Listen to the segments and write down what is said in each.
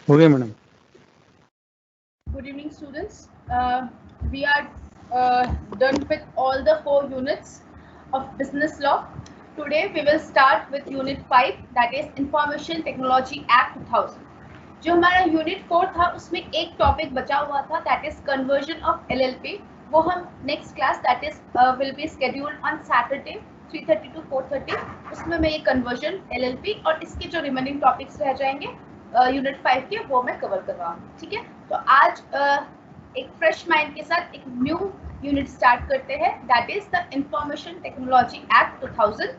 हो गया madam. Good evening, students. We are done with all the 4 units of business law. Today, we will start with Unit 5, that is Information Technology Act 2000. जो हमारा unit 4 था उसमें एक topic बचा हुआ था, that is conversion of LLP. वो हम next class that is will be scheduled on Saturday 3:30 to 4:30, उसमें मैं ये कन्वर्जन एलएलपी और इसके जो रिमेनिंग टॉपिक्स रह जाएंगे यूनिट 5 के वो मैं कवर कर रहा हूँ। ठीक है, तो आज एक फ्रेश माइंड के साथ एक न्यू यूनिट स्टार्ट करते हैं, that is the information technology act 2000.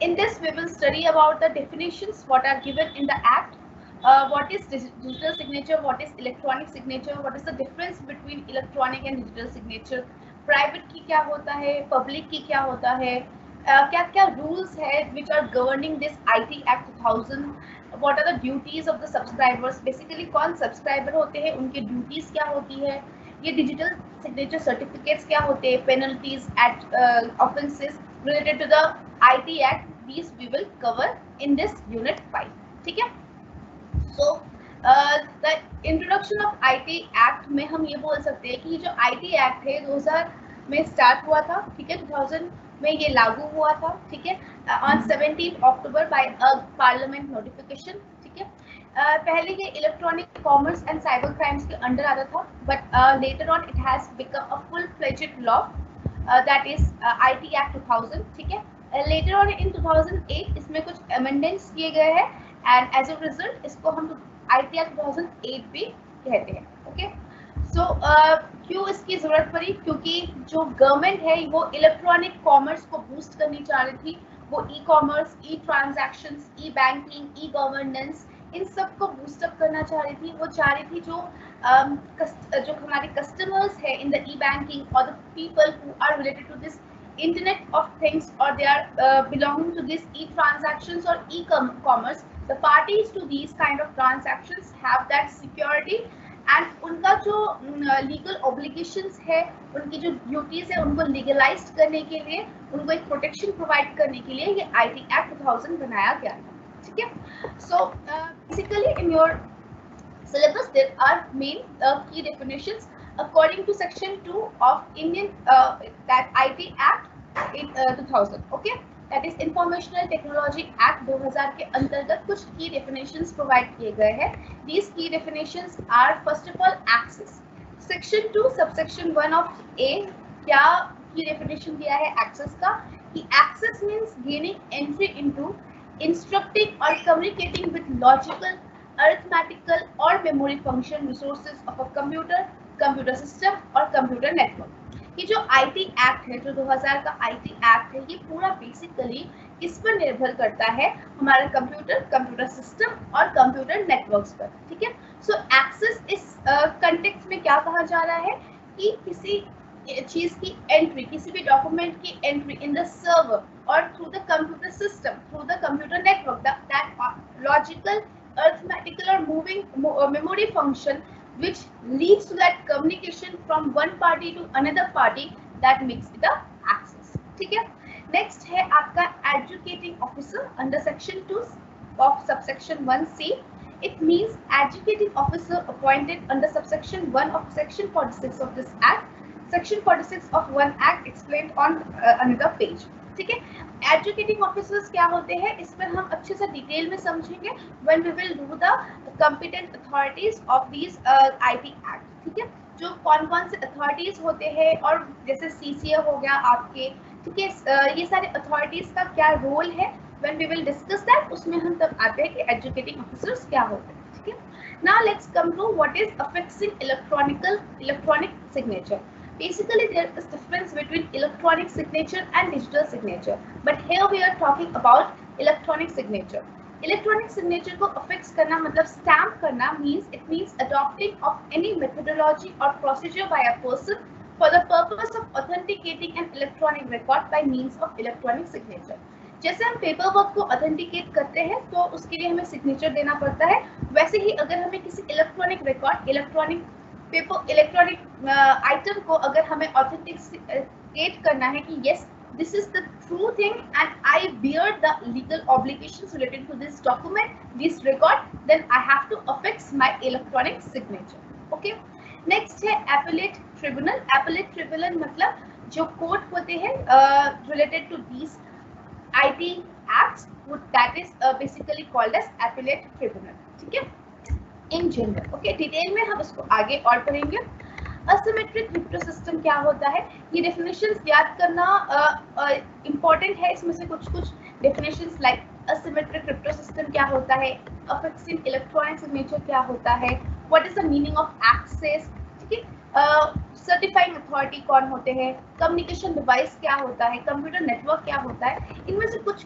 In this, we will study about the definitions what are given in the Act. What is digital signature, what is electronic signature, what is the difference between electronic and digital signature, private की क्या होता है, public की क्या होता है, क्या क्या rules है which are governing this IT Act 2000, what are the duties of the subscribers, basically कौन subscriber होते हैं, उनकी duties क्या होती है, ये digital signature certificates क्या होते हैं, penalties at offenses related to the IT Act, these we will cover in this unit 5. ठीक है, so the introduction of IT Act में हम ये बोल सकते हैं कि ये जो IT Act है 2000 में स्टार्ट हुआ था, ठीक है, 2000 में ये लागू हुआ था, ठीक है, on 17 October by a parliament notification. ठीक है, पहले ये electronic commerce and cyber crimes के अंडर आता था, but later on it has become a full fledged law, that is IT Act 2000। ठीक है, later on in 2008 इसमें कुछ amendments किए गए हैं एंड एज अ रिजल्ट इसको हम IT Act 2008 भी कहते हैं। ओके, सो क्यों इसकी जरूरत पड़ी, क्योंकि जो गवर्नमेंट है वो इलेक्ट्रॉनिक कॉमर्स को बूस्ट करनी चाह रही थी, वो ई कॉमर्स, ई ट्रांजैक्शंस, ई बैंकिंग, ई गवर्नेंस, इन सब को बूस्टअप करना चाह रही थी। वो चाह रही थी जो हमारे कस्टमर्स है इन द ई बैंकिंग और the people who are related to this Internet of Things or they are belonging to this e-transactions or e-commerce, the parties to these kind of transactions have that security and उनका जो legal obligations है, उनकी जो duties है, उनको legalized करने के लिए, उनको एक protection provide करने के लिए ये IT Act 2000 बनाया गया था। ठीक है, so basically in your syllabus there are main key definitions according to section 2 of Indian that IT Act in 2000. Okay, that is Informational Technology Act 2000 के अंतर्गत कुछ key definitions provide किए गए हैं। These key definitions are first of all access. Section 2 subsection 1 of A क्या key definition दिया है access का, कि access means gaining entry into, instructing or communicating with logical, arithmetical or memory function resources of a computer, computer system और computer network। ये जो IT Act है, जो 2000 का IT Act है, ये पूरा बेसिकली किस पर निर्भर करता है, हमारे कंप्यूटर, कंप्यूटर सिस्टम और कंप्यूटर नेटवर्क्स पर। ठीक है, सो एक्सेस इस कंटेक्स्ट में क्या कहा जा रहा है कि किसी चीज की एंट्री, किसी भी डॉक्यूमेंट की एंट्री इन द सर्वर और through the computer system, through the computer network, that logical, arithmetical or moving memory function which leads to that communication from one party to another party, that makes it a access. ठीक है, next है आपका educating officer under section 2 of subsection 1C. It means educating officer appointed under subsection 1 of section 46 of this act. Section 46 of 1 act explained on another page. ठीक है, educating officers क्या होते हैं इस पर हम अच्छे से डिटेल में समझेंगे when we will do the competent authorities of these IT act. ठीक है, जो कौन कौन से अथॉरिटीज होते हैं और जैसे CCA हो गया आपके, ठीक है, ये सारे अथॉरिटीज का क्या रोल है, when we will discuss that, उसमें हम तब आते हैं कि एजुकेटिंग ऑफिसर्स क्या होते हैं। ठीक है, now let's come to what is affixing electronic signature. Basically, there is difference between electronic signature and digital signature, but here we are talking about electronic signature. Electronic signature को affix करना मतलब stamp करना means adopting of any methodology or procedure by a person for the purpose of authenticating an electronic record by means of electronic signature. जैसे हम paper work को authenticate करते हैं तो उसके लिए हमें सिग्नेचर देना पड़ता है, वैसे ही अगर हमें किसी electronic record, electronic paper, electronic item को अगर हमें ऑथेंटिकेट करना है कि yes this is the true thing and I bear the legal obligations related to this document, this record, then I have to affix my electronic signature. Okay. Next है appellate tribunal. Appellate tribunal मतलब जो court होते हैं related to these IT acts, that is basically called as appellate tribunal. ठीक है, in general. Okay, detail में हम इसको आगे और पढ़ेंगे. असिमेट्रिक क्रिप्टो सिस्टम क्या होता है, ये डेफिनेशंस याद करना इम्पोर्टेंट है. इसमें से कुछ definitions like asymmetric crypto system क्या होता है, अफिक्सिंग इलेक्ट्रॉनिक सिग्नेचर क्या होता है, what is the meaning of access, ठीक है, सर्टिफाइंग अथॉरिटी कौन होते हैं, कम्युनिकेशन डिवाइस क्या होता है, कंप्यूटर नेटवर्क क्या होता है. इनमें से कुछ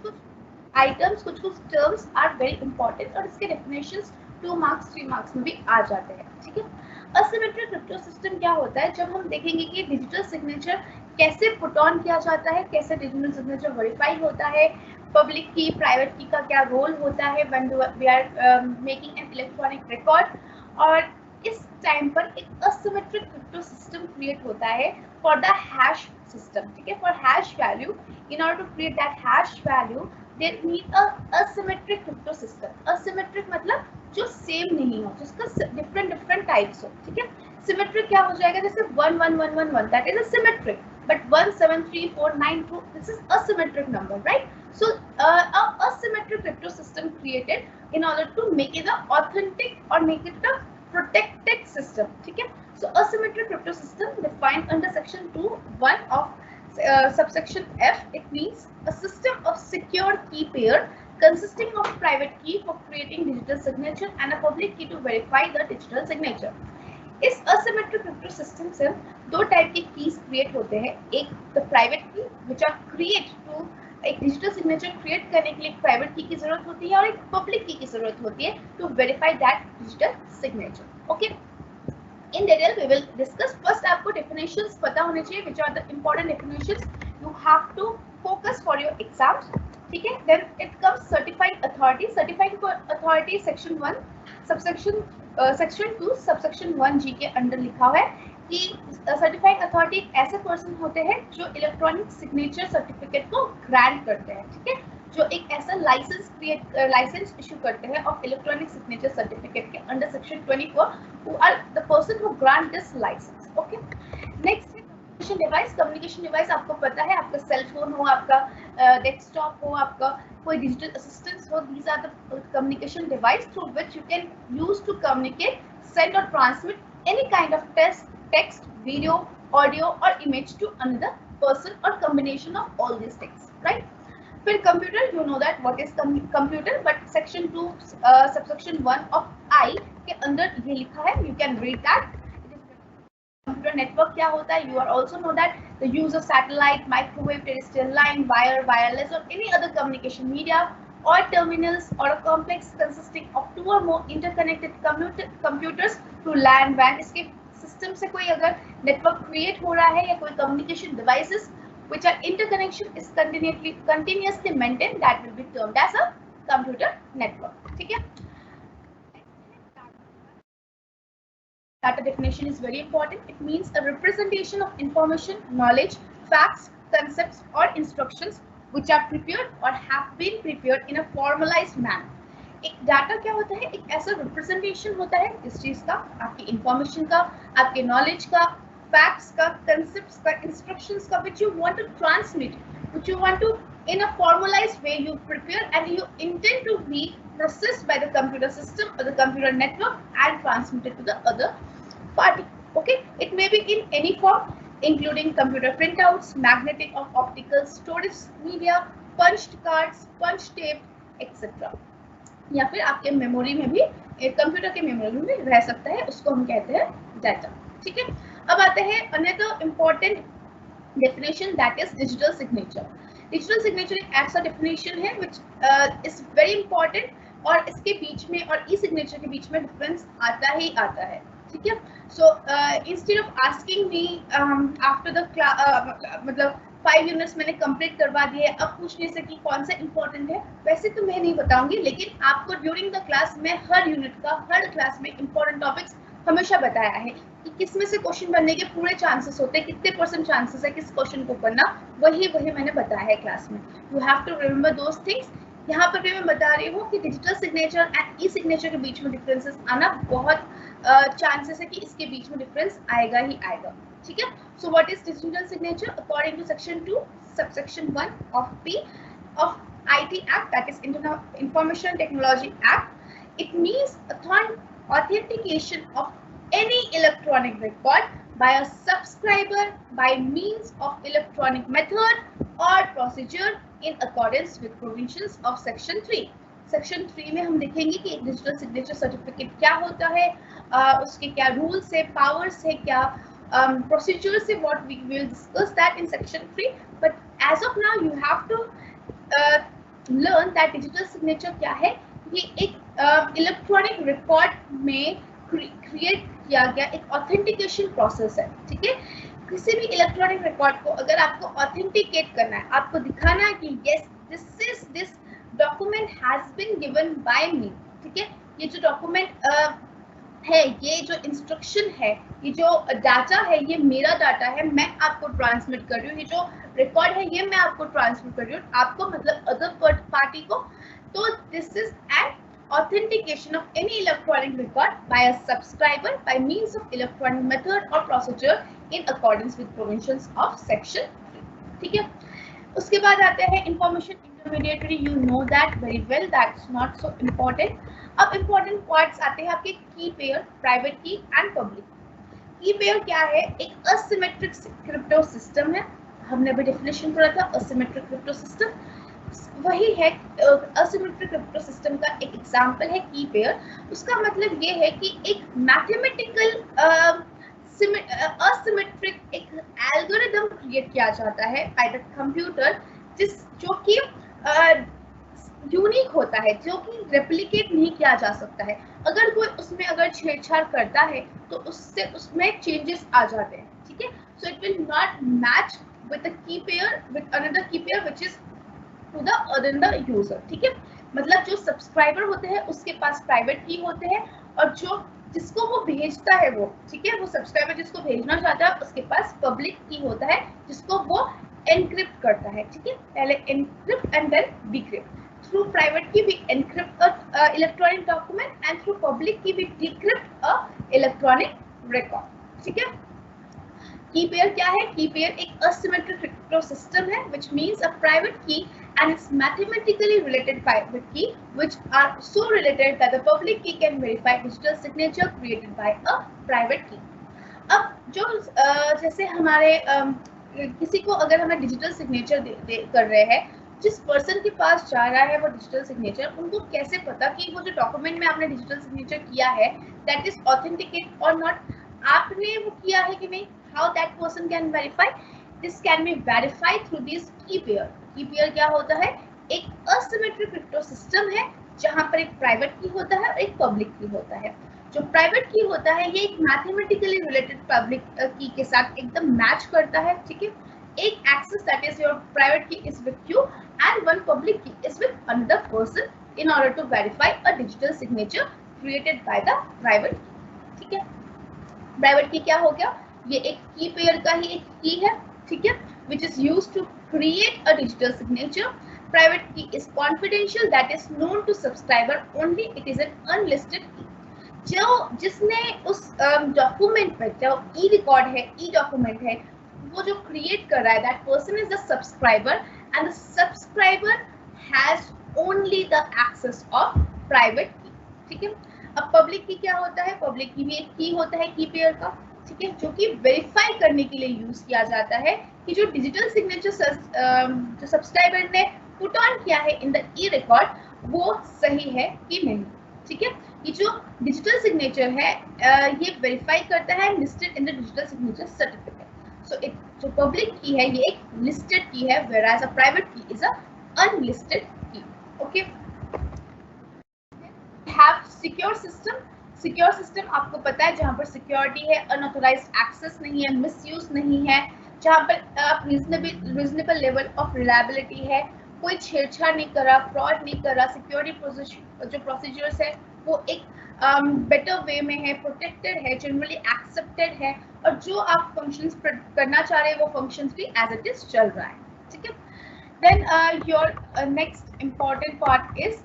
आइटम्स, कुछ टर्म्स आर वेरी इंपॉर्टेंट और इसके डेफिनेशंस 2 मार्क्स 3 मार्क्स में भी आ जाते हैं. ठीक है, असिमेट्रिक क्रिप्टो सिस्टम क्या होता है, जब हम देखेंगे कि डिजिटल सिग्नेचर कैसे पुट ऑन किया जाता है, कैसे डिजिटल सिग्नेचर वेरीफाई होता है, पब्लिक की प्राइवेट की का क्या रोल होता है when we are making an electronic record. और इस टाइम पर एक असिमेट्रिक क्रिप्टो सिस्टम क्रिएट होता है फॉर द हैश सिस्टम. ठीक है, for hash value, in order to create that hash value they need a asymmetric crypto system. Asymmetric मतलब जो सेम नहीं हो, जिसका डिफरेंट टाइप्स हो. ठीक है, सिमेट्रिक क्या हो जाएगा, जैसे 1 1 1 1 1 that is a symmetric, but 1 7 3 4 9 2 this is asymmetric number, right? So a asymmetric crypto system created in order to make it a authentic or make it a protected system. ठीक है, so asymmetric crypto system defined under section 2(1) of subsection F, it means a system of secure key pair consisting of private key for creating digital signature and a public key to verify the digital signature. इस asymmetric crypto system से दो type के keys create होते हैं. एक the private key which are create to एक digital signature create करने के लिए प्राइवेट की जरूरत होती है और एक पब्लिक की जरूरत होती है to verify that digital signature. Okay, in detail we will discuss. First आपको definitions पता होने चाहिए, which are the important definitions you have to focus for your exams. ठीक है, then it comes certifying authority. Certifying authority section 1 subsection section 2 subsection 1G के under लिखा हुआ है कि certifying authority एक ऐसे पर्सन होते हैं जो इलेक्ट्रॉनिक सिग्नेचर सर्टिफिकेट को ग्रांट करते हैं. ठीक है, जो एक ऐसा लाइसेंस इशू करते हैं ऑफ इलेक्ट्रॉनिक सिग्नेचर सर्टिफिकेट के under section 24 who are the person who grant this license. Okay, next है कम्युनिकेशन डिवाइस. कम्युनिकेशन डिवाइस आपको पता है, आपका सेल फोन हो, आपका डेस्कटॉप हो, आपका कोई डिजिटल असिस्टेंस हो, these are the communication device through which you can use to communicate, send or transmit any kind of text, video, audio or image to another person or combination of all these things, right? फिर computer, you know that what is computer, but section 2 subsection 1 of I के अंदर ये लिखा है, you can read that. Computer network क्या होता है, you are also know that the use of satellite, microwave, terrestrial line, wire, wireless or any other communication media or terminals or a complex consisting of 2 or more interconnected computers to LAN WAN. इसके system से कोई अगर network create हो रहा है या कोई communication devices which are interconnection is continuously maintained, that will be termed as a computer network. ठीक है, data definition is very important. It means a representation of information, knowledge, facts, concepts or instructions which are prepared or have been prepared in a formalized manner. एक data क्या होता है, एक ऐसा representation होता है इस चीज का, आपकी इंफॉर्मेशन का, आपके नॉलेज का, facts का, concepts का, instructions का, which you want to transmit, which you want to in a formalized way you prepare and you intend to be processed by the computer system or the computer network and transmitted to the other party. Okay, it may be in any form including computer printouts, magnetic or optical storage media, punched cards, punch tape, etc. या फिर आपके memory में भी, computer के memory में भी रह सकता है, उसको हम कहते हैं डाटा. ठीक है, अब आते हैं another important definition, that is digital signature. Digital signature एक ऐसा डेफिनेशन है विच इज वेरी इंपॉर्टेंट और इसके बीच में और ई सिग्नेचर के बीच में डिफरेंस आता ही आता है. ठीक है, so instead of asking me after the मतलब 5 यूनिट्स मैंने कंप्लीट करवा दिए, अब पूछने से कि कौन सा इंपॉर्टेंट है, वैसे तो मैं नहीं बताऊंगी, लेकिन आपको ड्यूरिंग द क्लास में हर यूनिट का, हर क्लास में इंपॉर्टेंट टॉपिक्स हमेशा बताया है कि किस में से क्वेश्चन बनने के पूरे चांसेस होते हैं, कितने % चांसेस है किस क्वेश्चन को बनना, वही मैंने बताया है क्लास में. You have to remember those things. यहाँ पर भी मैं बता रही हूँ कि digital signature and e signature के बीच में डिफरेंसेस आना बहुत चांसेस है कि इसके बीच में डिफरेंस आएगा ही आएगा. ठीक है. So what is digital signature according to section 2 subsection 1 of P of IT Act, that is Information Technology Act. It means authentication of any electronic record by a subscriber by means of electronic method or procedure in accordance with provisions of Section 3. Section 3 में हम देखेंगे कि digital signature certificate क्या होता है, उसके क्या rules है, पावर्स है, क्या प्रोसीजर्स है. What we will discuss that in section 3. But as of now you have to learn that digital signature क्या है. ये एक इलेक्ट्रॉनिक रिकॉर्ड में क्रिएट किया गया एक ऑथेंटिकेशन प्रोसेस है. ठीक है. किसी भी इलेक्ट्रॉनिक रिकॉर्ड को अगर आपको ऑथेंटिकेट करना है, आपको दिखाना है कि yes this document has been given by me. ठीक है. ये जो डॉक्यूमेंट है, ये जो इंस्ट्रक्शन है, ये जो डाटा है, ये मेरा डाटा है, मैं आपको ट्रांसमिट कर रही हूँ. ये जो रिकॉर्ड है, ये मैं आपको ट्रांसमिट कर रही हूँ, आपको मतलब अदर पार्टी को. तो this is an authentication of any electronic record by a subscriber by means of electronic method or procedure in accordance with provisions of section 3. ठीक है. उसके बाद आते हैं information intermediary. You know that very well, that's not so important. अब important parts आते हैं आपके की पेयर, प्राइवेट की एंड पब्लिक. की पेयर क्या है? एक असिमेट्रिक क्रिप्टो सिस्टम है. हमने भी डेफिनेशन पढ़ा था असिमेट्रिक क्रिप्टो सिस्टम. वही है असिमेट्रिक क्रिप्टो सिस्टम का एक एग्जांपल है की पेयर. उसका मतलब ये है कि एक मैथमेटिकल असिमेट्रिक एक एल्गोरिथम क्रिएट किया जाता है बाय द कंप्यूटर, जो कि यूनिक होता है, जो कि रेप्लिकेट नहीं किया जा सकता है. अगर कोई उसमें अगर छेड़छाड़ करता है तो उसमें चेंजेस आ जाते हैं. ठीक है. So it will not match with the key pair with another key pair which is to the other user. ठीक है. मतलब जो सब्सक्राइबर होते हैं उसके पास प्राइवेट की होते हैं, और जो जिसको वो भेजता है वो, ठीक है, वो सब्सक्राइबर जिसको भेजना चाहता है उसके पास पब्लिक की होता है, जिसको वो एनक्रिप्ट करता है. ठीक है. पहले encrypt and then decrypt. Through private key we encrypt a electronic document and through public key we decrypt a electronic record. ठीक है. की पेयर क्या है? की पेयर एक asymmetric crypto system है, which means a private key and its mathematically related private key, which are so related that the public key can verify digital signature created by a private key. अब जो जैसे हमारे किसी को अगर हमें digital signature कर रहे हैं, जिस पर्सन के पास जा रहा है वो डिजिटल सिग्नेचर, उनको कैसे पता कि वो जो डॉक्यूमेंट में आपने डिजिटल सिग्नेचर किया है दैट इज ऑथेंटिकेट और नॉट, आपने वो किया है कि नहीं. How that person can verify? This can be verified through this key pair. Key pair क्या होता है? एक asymmetric crypto system है जहाँ पर एक प्राइवेट की होता है और एक पब्लिक की होता है. जो प्राइवेट की होता है ये एक मैथमेटिकली रिलेटेड पब्लिक की के साथ एकदम मैच करता है. ठीक है. एक access that is your private key is with you and one public key is with another person in order to verify a digital signature created by the private key. ठीक है. प्राइवेट की क्या हो गया? ये एक की पेयर का ही एक की है. ठीक है. which is used to create a digital signature. Private key is confidential, that is known to subscriber only. It is an unlisted key. जो जिसने उस डॉक्यूमेंट पर जो ई रिकॉर्ड है, ई डॉक्यूमेंट है, वो जो क्रिएट कर रहा है, that person is the subscriber and the subscriber has only the access of private key. ठीक है. अब पब्लिक की क्या होता है? पब्लिक की भी एक की होता है की पेयर का. ठीक है. जो कि वेरीफाई करने के लिए यूज किया जाता है कि जो डिजिटल सिग्नेचर जो सब्सक्राइबर ने पुट ऑन किया है इन द ई रिकॉर्ड वो सही है कि नहीं. ठीक है. ये जो डिजिटल सिग्नेचर है ये वेरीफाई करता है listed in the digital signature certificate. So एक जो पब्लिक की है ये एक लिस्टेड की है, whereas a private key is a unlisted key. Okay. Have secure system. Secure system आपको पता है जहाँ पर सिक्योरिटी है, अनऑथोराइज्ड एक्सेस नहीं है, मिसयूज नहीं है, जहाँ पर आप रीजनेबल लेवल ऑफ रिलायबिलिटी है, कोई छेड़छाड़ नहीं कर रहा, फ्रॉड नहीं कर रहा, सिक्योरिटी जो प्रोसीजर्स है वो एक बेटर वे में है, प्रोटेक्टेड है, जनरली एक्सेप्टेड है, और जो आप फंक्शंस करना चाह रहे हैं वो फंक्शंस भी एज इट इज चल रहा है, ठीक है। Then your next important part is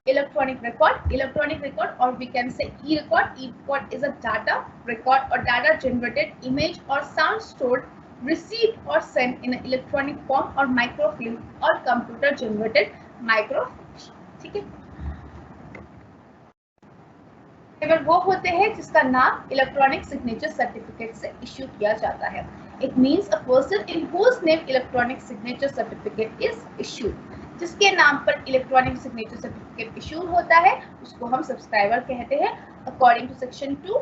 electronic record. Electronic record, or we can say e-record. E-record is a data record or data generated image or sound stored, received or sent in an electronic form or microfilm or computer generated microfiche, ठीक है। केवल वो होते हैं जिसका नाम electronic signature certificate से issue किया जाता है। It means a person in whose name electronic signature certificate is issued. जिसके नाम पर इलेक्ट्रॉनिक सिग्नेचर सर्टिफिकेट इशू होता है उसको हम सब्सक्राइबर कहते हैं, according to section 2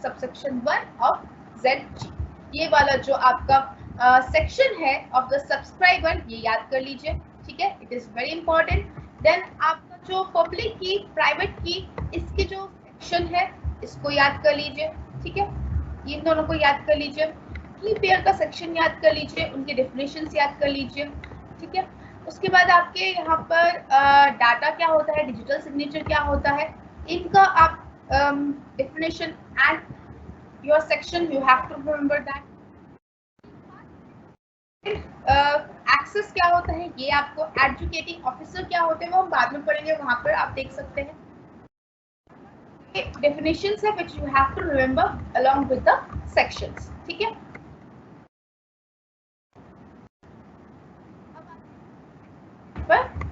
subsection 1 of ZG। ये वाला जो आपका सेक्शन है ऑफ द सब्सक्राइबर, ये याद कर लीजिए, ठीक है, it is very important. Then आपका जो पब्लिक की, प्राइवेट की, इसके जो सेक्शन है इसको याद कर लीजिए, ठीक है, इन दोनों को याद कर लीजिए। की पेयर का सेक्शन याद कर लीजिए, उनके डेफिनेशंस याद कर लीजिए, ठीक है। उसके बाद आपके यहाँ पर डाटा क्या होता है, डिजिटल सिग्नेचर क्या होता है, इनका आप definition and your section you have to remember that. Access क्या होता है, ये आपको एजुकेटिंग ऑफिसर क्या होते हैं वो हम बाद में पढ़ेंगे, वहां पर आप देख सकते हैं। डेफिनेशंस है which you have to remember along with the sections, ठीक है।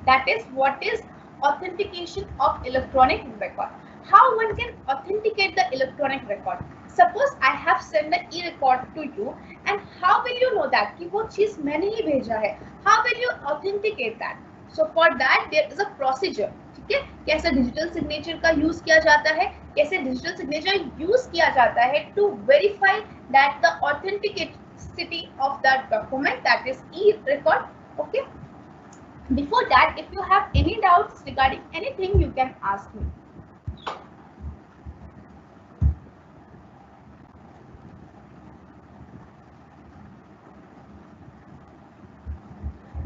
That is what is authentication of electronic record. How one can authenticate the electronic record? Suppose I have sent the e-record to you, and how will you know that कि वो चीज मैंने ही भेजा है? How will you authenticate that? So for that there is a procedure, ठीक है। कैसे digital signature का यूज किया जाता है, कैसे डिजिटल सिग्नेचर यूज किया जाता है to verify that the authenticity of that document, that is e-record, okay. Before that, if you have any doubts regarding anything, you can ask me.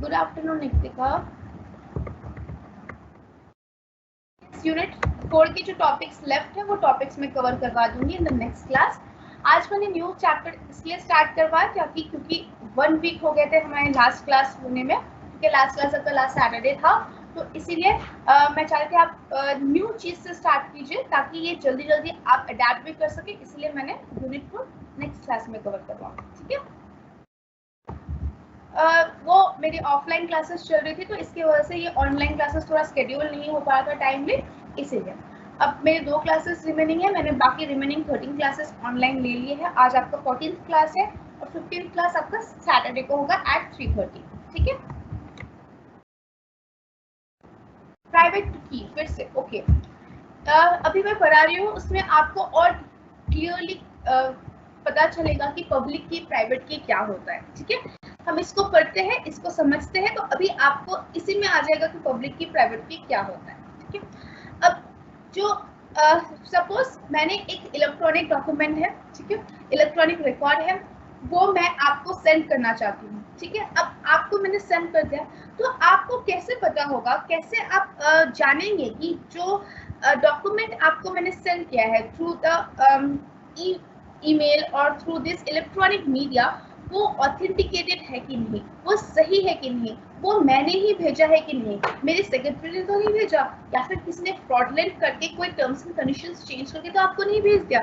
Good afternoon, Niktika. Unit 4 के जो topics left है वो topics मैं cover करवा दूंगी in the next class. आज मैंने new chapter इसलिए स्टार्ट करवाया क्योंकि 1 वीक हो गए थे हमारे लास्ट क्लास होने में, लास्ट क्लास आपका लास्ट सैटरडे था, तो इसीलिए मैं चाह रही थी आप न्यू चीज से स्टार्ट कीजिए ताकि ये जल्दी जल्दी आप अडेप्ट भी कर सके, इसलिए मैंने यूनिट को नेक्स्ट क्लास में कवर करवाऊँ, ठीक है। वो मेरी ऑफलाइन क्लासेस चल रही थी तो इसकी वजह से ये ऑनलाइन क्लासेस थोड़ा स्केड्यूल नहीं हो पाया था टाइमली, इसीलिए। अब मेरे 2 क्लासेस रिमेनिंग है, मैंने बाकी रिमेनिंग 13 क्लासेस ऑनलाइन ले लिए हैं। आज आपका 14th क्लास है और 15th क्लास आपका सैटरडे को होगा एट 3:30, ठीक है। प्राइवेट की फिर से ओके अभी मैं पढ़ा रही हूँ, उसमें आपको और क्लियरली पता चलेगा कि पब्लिक की प्राइवेट की क्या होता है, ठीक है। हम इसको पढ़ते हैं, इसको समझते हैं, तो अभी आपको इसी में आ जाएगा कि पब्लिक की प्राइवेट की क्या होता है, ठीक है। अब जो सपोज मैंने एक इलेक्ट्रॉनिक डॉक्यूमेंट है, ठीक है, इलेक्ट्रॉनिक रिकॉर्ड है, वो मैं आपको सेंड करना चाहती हूँ, ठीक है। अब आपको मैंने सेंड कर दिया, तो आपको कैसे पता होगा, कैसे आप जानेंगे कि जो डॉक्यूमेंट आपको मैंने सेंड किया है थ्रू द ईमेल और थ्रू दिस इलेक्ट्रॉनिक मीडिया, वो ऑथेंटिकेटेड है कि नहीं, वो सही है कि नहीं, वो मैंने ही भेजा है कि नहीं, मेरे सेक्रेटरी ने तो नहीं भेजा, या फिर किसी ने फ्रॉडलेंट करके कोई टर्म्स एंड कंडीशंस चेंज करके तो आपको नहीं भेज दिया।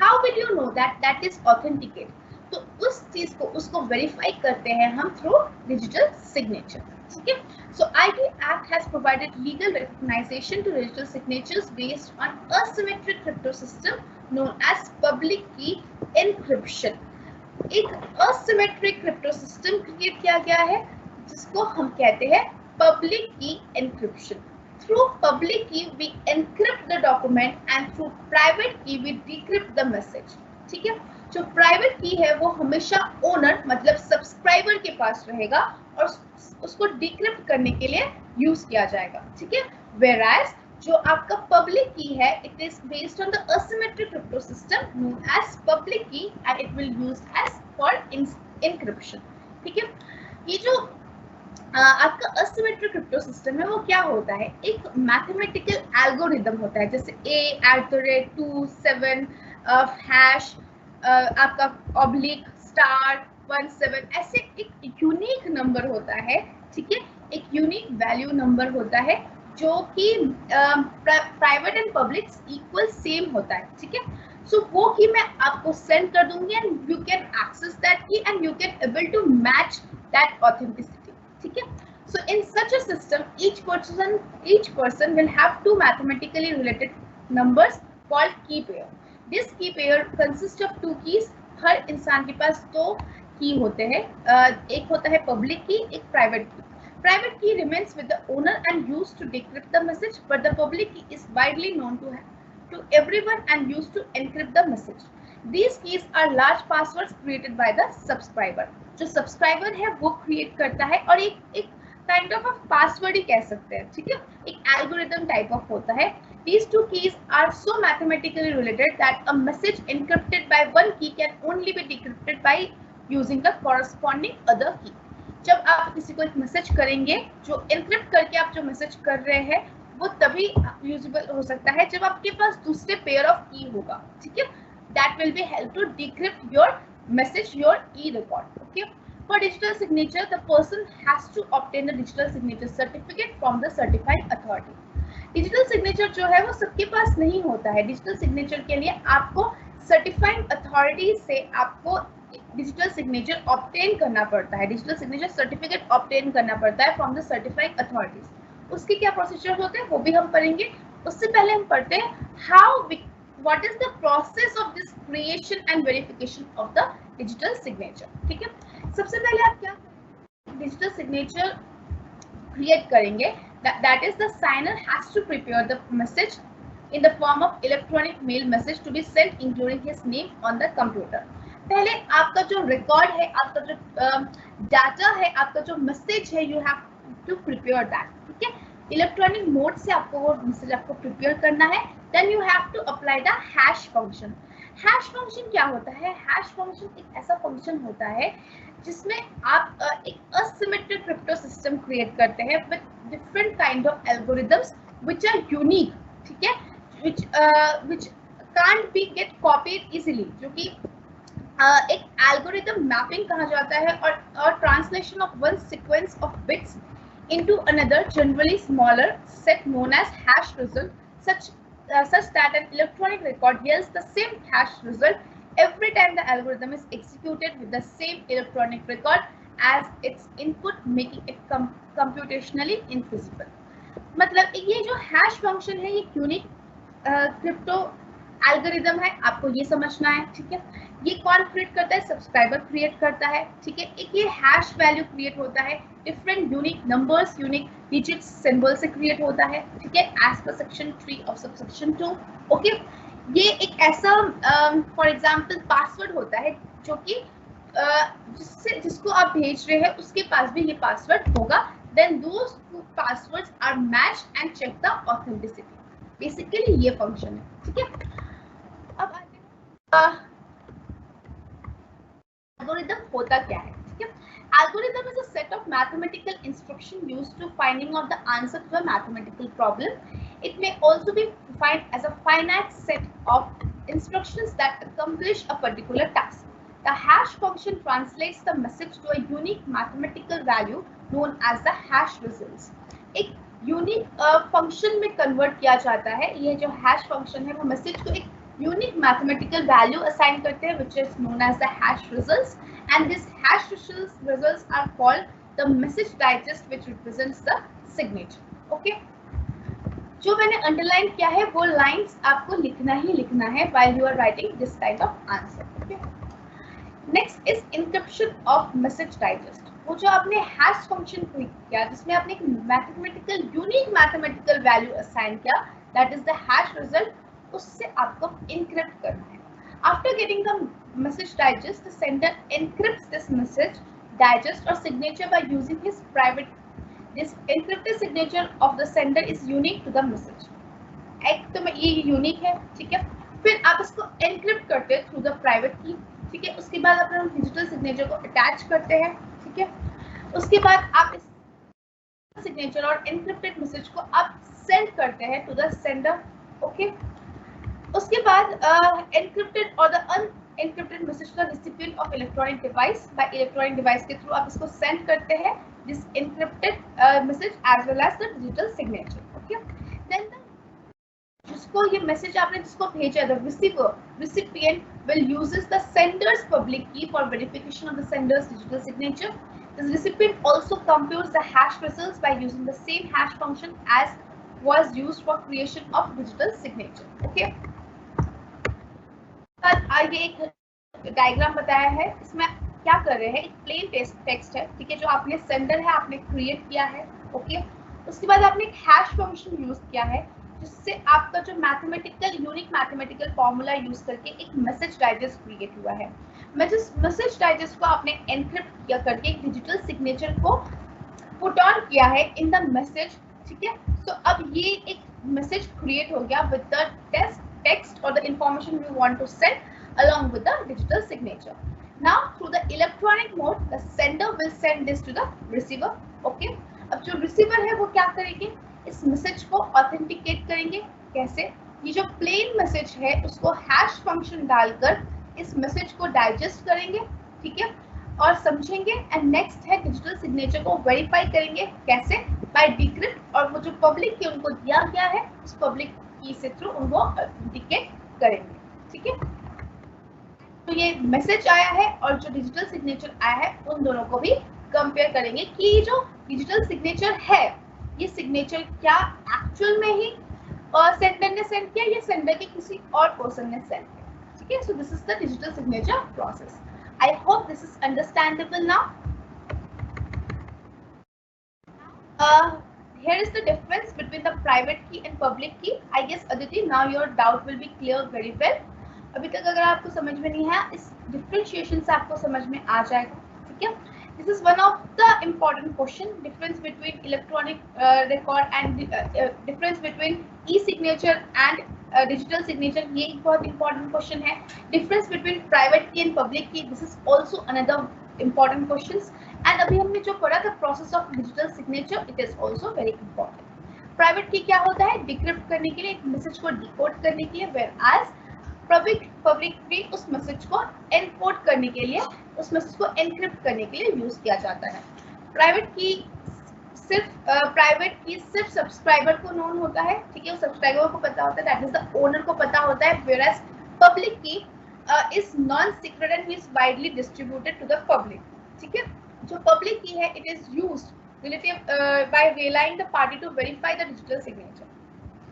How will you know that that is authenticate? तो उस चीज को उसको वेरीफाई करते हैं हम थ्रू डिजिटल सिग्नेचर, ठीक है। So IT Act has provided legal recognition to digital signatures based on asymmetric crypto system known as public key encryption. एक asymmetric crypto system क्रिएट किया गया है जिसको हम कहते हैं public key encryption. Through public key we encrypt the document and through private key we decrypt the message, ठीक है। जो प्राइवेट की है वो हमेशा ओनर मतलब सब्सक्राइबर के पास रहेगा और उसको डिक्रिप्ट करने के लिए यूज किया जाएगा, ठीक है। Whereas जो आपका पब्लिक की है, it is based on the asymmetric crypto system known as public key and it will use as for encryption, ठीक है। ये जो आपका असिमेट्रिक क्रिप्टो सिस्टम है वो क्या होता है, एक मैथमेटिकल एल्गोरिदम होता है, जैसे A@2 7 हैश आपका ऑब्लिक स्टार 17, ऐसे एक यूनिक नंबर होता है, ठीक है, एक यूनिक वैल्यू नंबर होता है जो कि private and public equal same होता है, ठीक है। सो वो की मैं आपको सेंड कर दूंगी and you can access that key and you can able to match that authenticity, ठीक है। So in such a system, each person will have two mathematically related numbers called key pair. This key pair consists of two keys. हर इंसान के पास दो की होते हैं, एक होता है पब्लिक की, एक प्राइवेट की. Private key remains with the owner and used to decrypt the message, but the public key is widely known to everyone and used to encrypt the message. These keys are large passwords created by the subscriber. जो subscriber है वो create करता है और एक kind of password ही कह सकते हैं, ठीक है, एक एल्गोरिथम टाइप ऑफ होता है. These two keys are so mathematically related that a message encrypted by one key can only be decrypted by using the corresponding other key. जब आप किसी को एक मैसेज करेंगे, जो एनक्रिप्ट करके आप जो मैसेज कर रहे हैं वो तभी यूजेबल हो सकता है जब आपके पास दूसरे पेयर ऑफ की होगा, ठीक है. That will be help to decrypt your message, your e-record. Okay, for digital signature the person has to obtain a digital signature certificate from the certified authority. Digital signature जो है वो सबके पास नहीं होता है. डिजिटल सिग्नेचर के लिए आपको सर्टिफाइड अथॉरिटी से आपको डिजिटल सिग्नेचर ऑब्टेन करना पड़ता है, डिजिटल सिग्नेचर सर्टिफिकेट ऑब्टेन करना पड़ता है फ्रॉम द सर्टिफाइड अथॉरिटीज. उसके क्या प्रोसीजर होते हैं वो भी हम पढ़ेंगे. उससे पहले हम पढ़ते हैं what is the process of this creation and verification of the digital signature. ठीक है, सबसे पहले आप क्या डिजिटल सिग्नेचर क्रिएट करेंगे. that is the signer has to prepare the message in the form of electronic mail message to be sent including his name on the computer. पहले आपका जो रिकॉर्ड है, आपका जो डाटा है, आपका जो मैसेज है, you have to prepare that, ठीक है. इलेक्ट्रॉनिक मोड से आपको वो मैसेज आपको प्रिपेयर करना है. Then you have to apply the hash function. Hash function क्या होता है? हैश फंक्शन एक ऐसा फंक्शन होता है जिसमें आप एक असिमेट्रिक क्रिप्टो सिस्टम क्रिएट करते हैं with different kind of algorithms which are unique, ठीक है, which can't be get copied easily, जो कि एक एल्गोरिथम मैपिंग कहा जाता है और translation of one sequence of bits into another generally smaller set known as hash result, such that an electronic record yields the same hash result every time the algorithm is executed with the same electronic record as its input, making it computationally infeasible. मतलब ये जो hash function है ये unique crypto algorithm है, आपको ये समझना है, ठीक है. ये कौन क्रिएट करता है? सब्सक्राइबर क्रिएट करता है, ठीक है. एक ये हैश वैल्यू क्रिएट होता है, different unique numbers, unique digits, symbol से क्रिएट होता है, ठीक है, as per section 3 of subsection 2. Okay, ये एक ऐसा फॉर एग्जांपल पासवर्ड होता है जो कि जिसको आप भेज रहे हैं उसके पास भी ये पासवर्ड होगा. Then those passwords are matched and check the authenticity. Basically ये फंक्शन है, ठीक है. अब आते हैं एल्गोरिथम होता क्या है, ठीक है. Algorithm is a set of mathematical instruction used to finding out the answer to a mathematical problem. It may also be defined as a finite set of instructions that accomplish a particular task. The hash function translates the message to a unique mathematical value known as the hash results. एक unique function में convert किया जाता है. ये जो hash function है वो message को एक यूनिक मैथमेटिकल वैल्यू असाइन करते हैं which is known as the hash results, and this hash results are called the message digest which represents the signature. Okay, जो मैंने अंडरलाइन किया है वो लाइंस आपको लिखना ही लिखना है while you are writing this kind of answer. Okay, next is encryption of message digest. वो जो आपने हैश फंक्शन किया जिसमें आपने एक mathematical unique mathematical value assign किया, that is the hash result, उससे आपको इनक्रिप्ट करना है. After getting the message digest, the sender encrypts this message digest or signature by using his private. This encrypted signature of the sender is unique to the message. एक तो ये unique है, ठीक है. फिर आप इसको एनक्रिप्ट करते हैं थ्रू द प्राइवेट की, ठीक है. उसके बाद आप डिजिटल सिग्नेचर को अटैच करते हैं, ठीक है. उसके बाद आप इस सिग्नेचर और एनक्रिप्टेड मैसेज को आप सेंड करते हैं टू द सेंडर। ओके, उसके बाद एनक्रिप्टेड और द अनएनक्रिप्टेड मैसेज का recipient of electronic device, by electronic device के थ्रू आप इसको सेंड करते हैं this encrypted message as well as the digital signature. Okay, then जिसको ये मैसेज आपने जिसको भेजा, the receiver recipient will uses the sender's public key for verification of the sender's digital signature. The recipient also computes the hash results by using the same hash function as was used for creation of digital signature. Okay, आगे एक diagram बताया है, इसमें क्या कर रहे हैं, एक प्लेन टेक्स्ट है, ठीक है, जो आपने सेंडर है आपने क्रिएट किया है। ओके, उसके बाद आपने एक हैश फंक्शन यूज किया है जिससे आपका जो mathematical unique mathematical formula use करके एक मैसेज डाइजेस्ट क्रिएट हुआ है। मैसेज डाइजेस्ट को आपने एनक्रिप्ट किया करके एक डिजिटल सिग्नेचर को पुट ऑन किया है इन द मैसेज, ठीक है। सो अब ये एक मैसेज क्रिएट हो गया with the text or the information we want to send along with the digital signature. Now through the electronic mode the sender will send this to the receiver. Okay, अब जो receiver है वो क्या करेंगे, इस message को authenticate करेंगे। कैसे, ये जो प्लेन मैसेज है उसको हैश फंक्शन डालकर इस मैसेज को डाइजेस्ट करेंगे, ठीक है, और समझेंगे। एंड नेक्स्ट है डिजिटल सिग्नेचर को वेरीफाई करेंगे। कैसे, बाय डिक्रिप्ट, और वो जो पब्लिक की उनको दिया गया है उस पब्लिक की से थ्रू उनको ऑथेंटिकेट करेंगे, ठीक है। तो ये मैसेज आया है और जो डिजिटल सिग्नेचर आया है उन दोनों को भी कंपेयर करेंगे कि जो डिजिटल सिग्नेचर है ये सिग्नेचर क्या एक्चुअल में ही सेंडर ने सेंड किया या सेंडर के किसी और पर्सन ने सेंड किया, ठीक है। So this is the digital signature process. I hope this is understandable now. Here is the difference between the private key and public key. I guess Aditi, now your doubt will be clear very well. अभी तक अगर आपको समझ में नहीं है, इस differentiation से आपको समझ में आ जाएगा, ठीक है। This is one of the important question, difference between electronic record and difference between e-signature and digital signature. ये एक बहुत important question है। Difference between private key and public key. This is also another important questions. And अभी हमने जो पढ़ा था process of digital signature, it is also very important. Private की क्या होता है, डिक्रिप्ट करने के लिए, एक मैसेज को डिकोड करने के लिए, वेयर एज पब्लिक की उस मैसेज को एनकोड करने के लिए, उस मैसेज को एनक्रिप्ट करने के लिए यूज किया जाता है। प्राइवेट की सिर्फ सब्सक्राइबर को नोन होता है, ठीक है, सब्सक्राइबर को पता होता है, दैट इज द ओनर को पता होता है, whereas public key is non secret and is widely distributed to the public, ठीक है। जो पब्लिक की है, it is used relative by relying the party to verify the digital signature,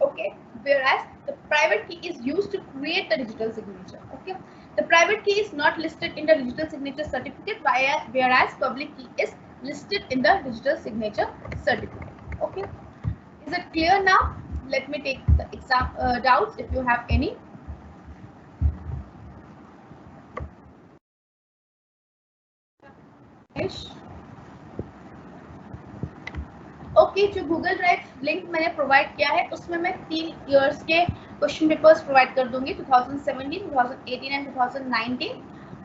okay, whereas the private key is used to create the digital signature. Okay, the private key is not listed in the digital signature certificate, whereas public key is listed in the digital signature certificate. Okay, is it clear now? Let me take the exam doubts if you have any. Okay, जो Google drive link मैंने provide किया है उसमें मैं 3 years के question papers provide कर दूंगी, 2017, 2018 and 2019।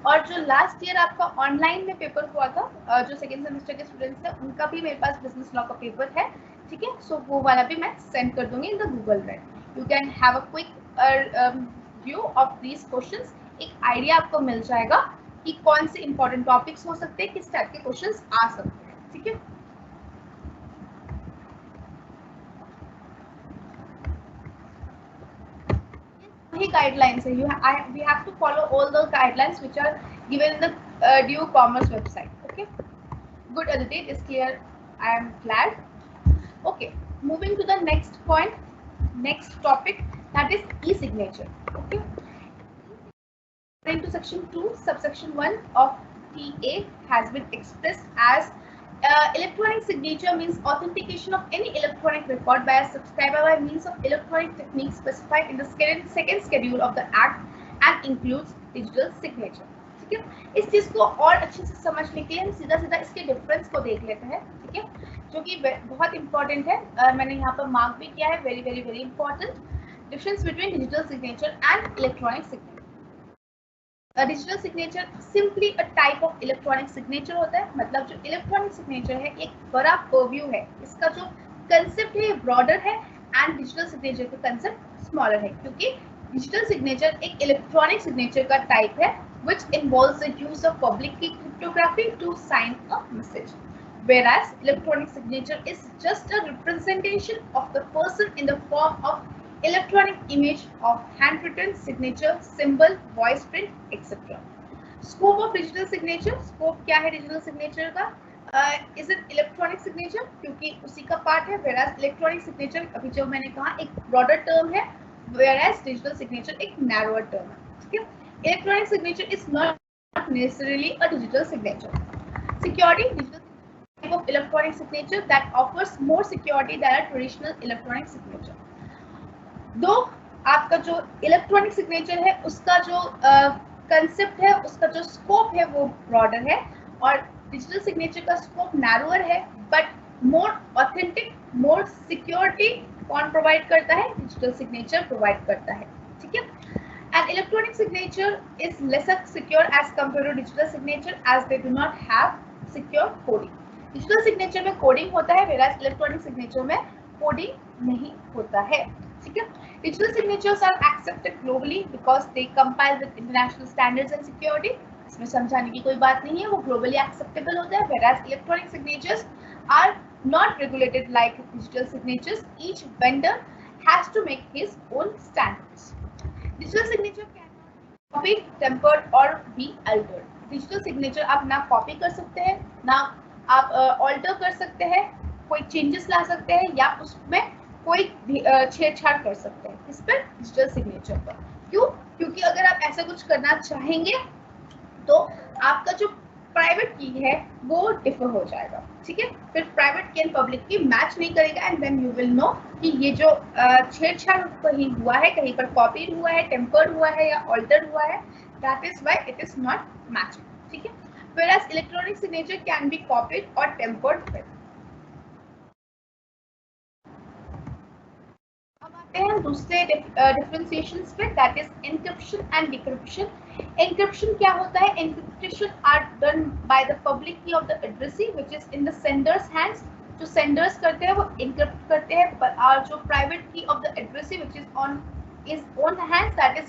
और जो लास्ट ईयर आपका ऑनलाइन में पेपर हुआ था, जो सेकेंड सेमेस्टर के स्टूडेंट्स हैं उनका भी मेरे पास बिजनेस लॉ का पेपर है, ठीक है। सो वो वाला भी मैं सेंड कर दूंगी in the Google drive. You can have a quick view of these questions. एक आइडिया आपको मिल जाएगा कि कौन से इंपॉर्टेंट टॉपिक्स हो सकते हैं, किस टाइप के क्वेश्चंस आ सकते हैं, ठीक है। Guidelines, we have to follow all the guidelines which are given in the due commerce website. Okay, good Aditi, it is clear, I am glad. Okay, moving to the next point, next topic, that is e-signature. Okay, according to section 2 subsection 1 of TA has been expressed as electronic signature means authentication of any electronic record by a subscriber by means of electronic techniques specified in the second schedule of the act and includes digital signature. ठीक है, इस चीज को और अच्छे से समझने के लिए हम सीधा सीधा इसके डिफरेंस को देख लेते हैं, ठीक है, जो कि बहुत इंपॉर्टेंट है। मैंने यहाँ पर मार्क भी किया है, very very very important difference between digital signature and electronic signature. Digital signature simply a type of electronic signature होता है, मतलब जो इलेक्ट्रॉनिक सिग्नेचर है एक बड़ा पर्व्यू है, इसका जो कंसेप्ट है ब्रॉडर है एंड डिजिटल सिग्नेचर का कंसेप्ट स्मॉलर है, क्योंकि डिजिटल सिग्नेचर एक इलेक्ट्रॉनिक सिग्नेचर का टाइप है which involves the use of public key cryptography to sign a message, whereas electronic signature is just a representation of the person in the form of electronic image of handwritten signature, symbol, voice print, etc. Scope of digital signature, scope क्या है digital signature का? Is it electronic signature, क्योंकि उसी का part है, whereas electronic signature अभी जो मैंने कहा एक broader term है, whereas digital signature एक narrower term है, ठीक है? Electronic signature is not necessarily a digital signature. Security, digital type of electronic signature that offers more security than a traditional electronic signature. दो आपका जो इलेक्ट्रॉनिक सिग्नेचर है उसका जो कंसेप्ट है, उसका जो स्कोप है वो ब्रॉडर है, और डिजिटल सिग्नेचर का स्कोप नैरोअर है, but more authentic, more security कौन प्रोवाइड करता है? डिजिटल सिग्नेचर प्रोवाइड करता है, ठीक है? An electronic signature is lesser secure as compared to digital signature as they do not have secure coding. Digital signature में coding होता है, whereas electronic signature में coding नहीं होता है, ठीक है? Digital signatures are accepted globally because they compile with international standards and security. इसमें समझाने की कोई बात नहीं है, वो globally acceptable होता है, whereas electronic signatures are not regulated like digital signatures. Each vendor has to make his own standards. Digital signature can copy, tempered और बी अल्टर्ड. डिजिटल सिग्नेचर आप ना कॉपी कर सकते हैं, ना आप ऑल्टर कर सकते हैं, कोई चेंजेस ला सकते हैं, या उसमें कोई छेड़छाड़ कर सकते हैं. इस पर डिजिटल सिग्नेचर पर क्यों? क्योंकि अगर आप ऐसा कुछ करना चाहेंगे तो आपका जो प्राइवेट की है वो डिफर हो जाएगा, ठीक है? फिर प्राइवेट की एंड पब्लिक की मैच नहीं करेगा, and then you will know कि ये जो छेड़छाड़ कहीं हुआ है, कहीं पर कॉपी हुआ है, टेम्पर्ड हुआ है या ऑल्टर हुआ है, that is why it is not matching, ठीक है? whereas electronic signature can be copied or tampered with. अब आते हैं दूसरे डिफरेंशिएशंस पे, that is encryption and decryption. Encryption क्या होता है? Encryption are done by the public key of the addressee which is in the sender's hands. जो senders करते हैं वो एन्क्रिप्ट करते हैं, और जो प्राइवेट की of the addressee which is on hands, that is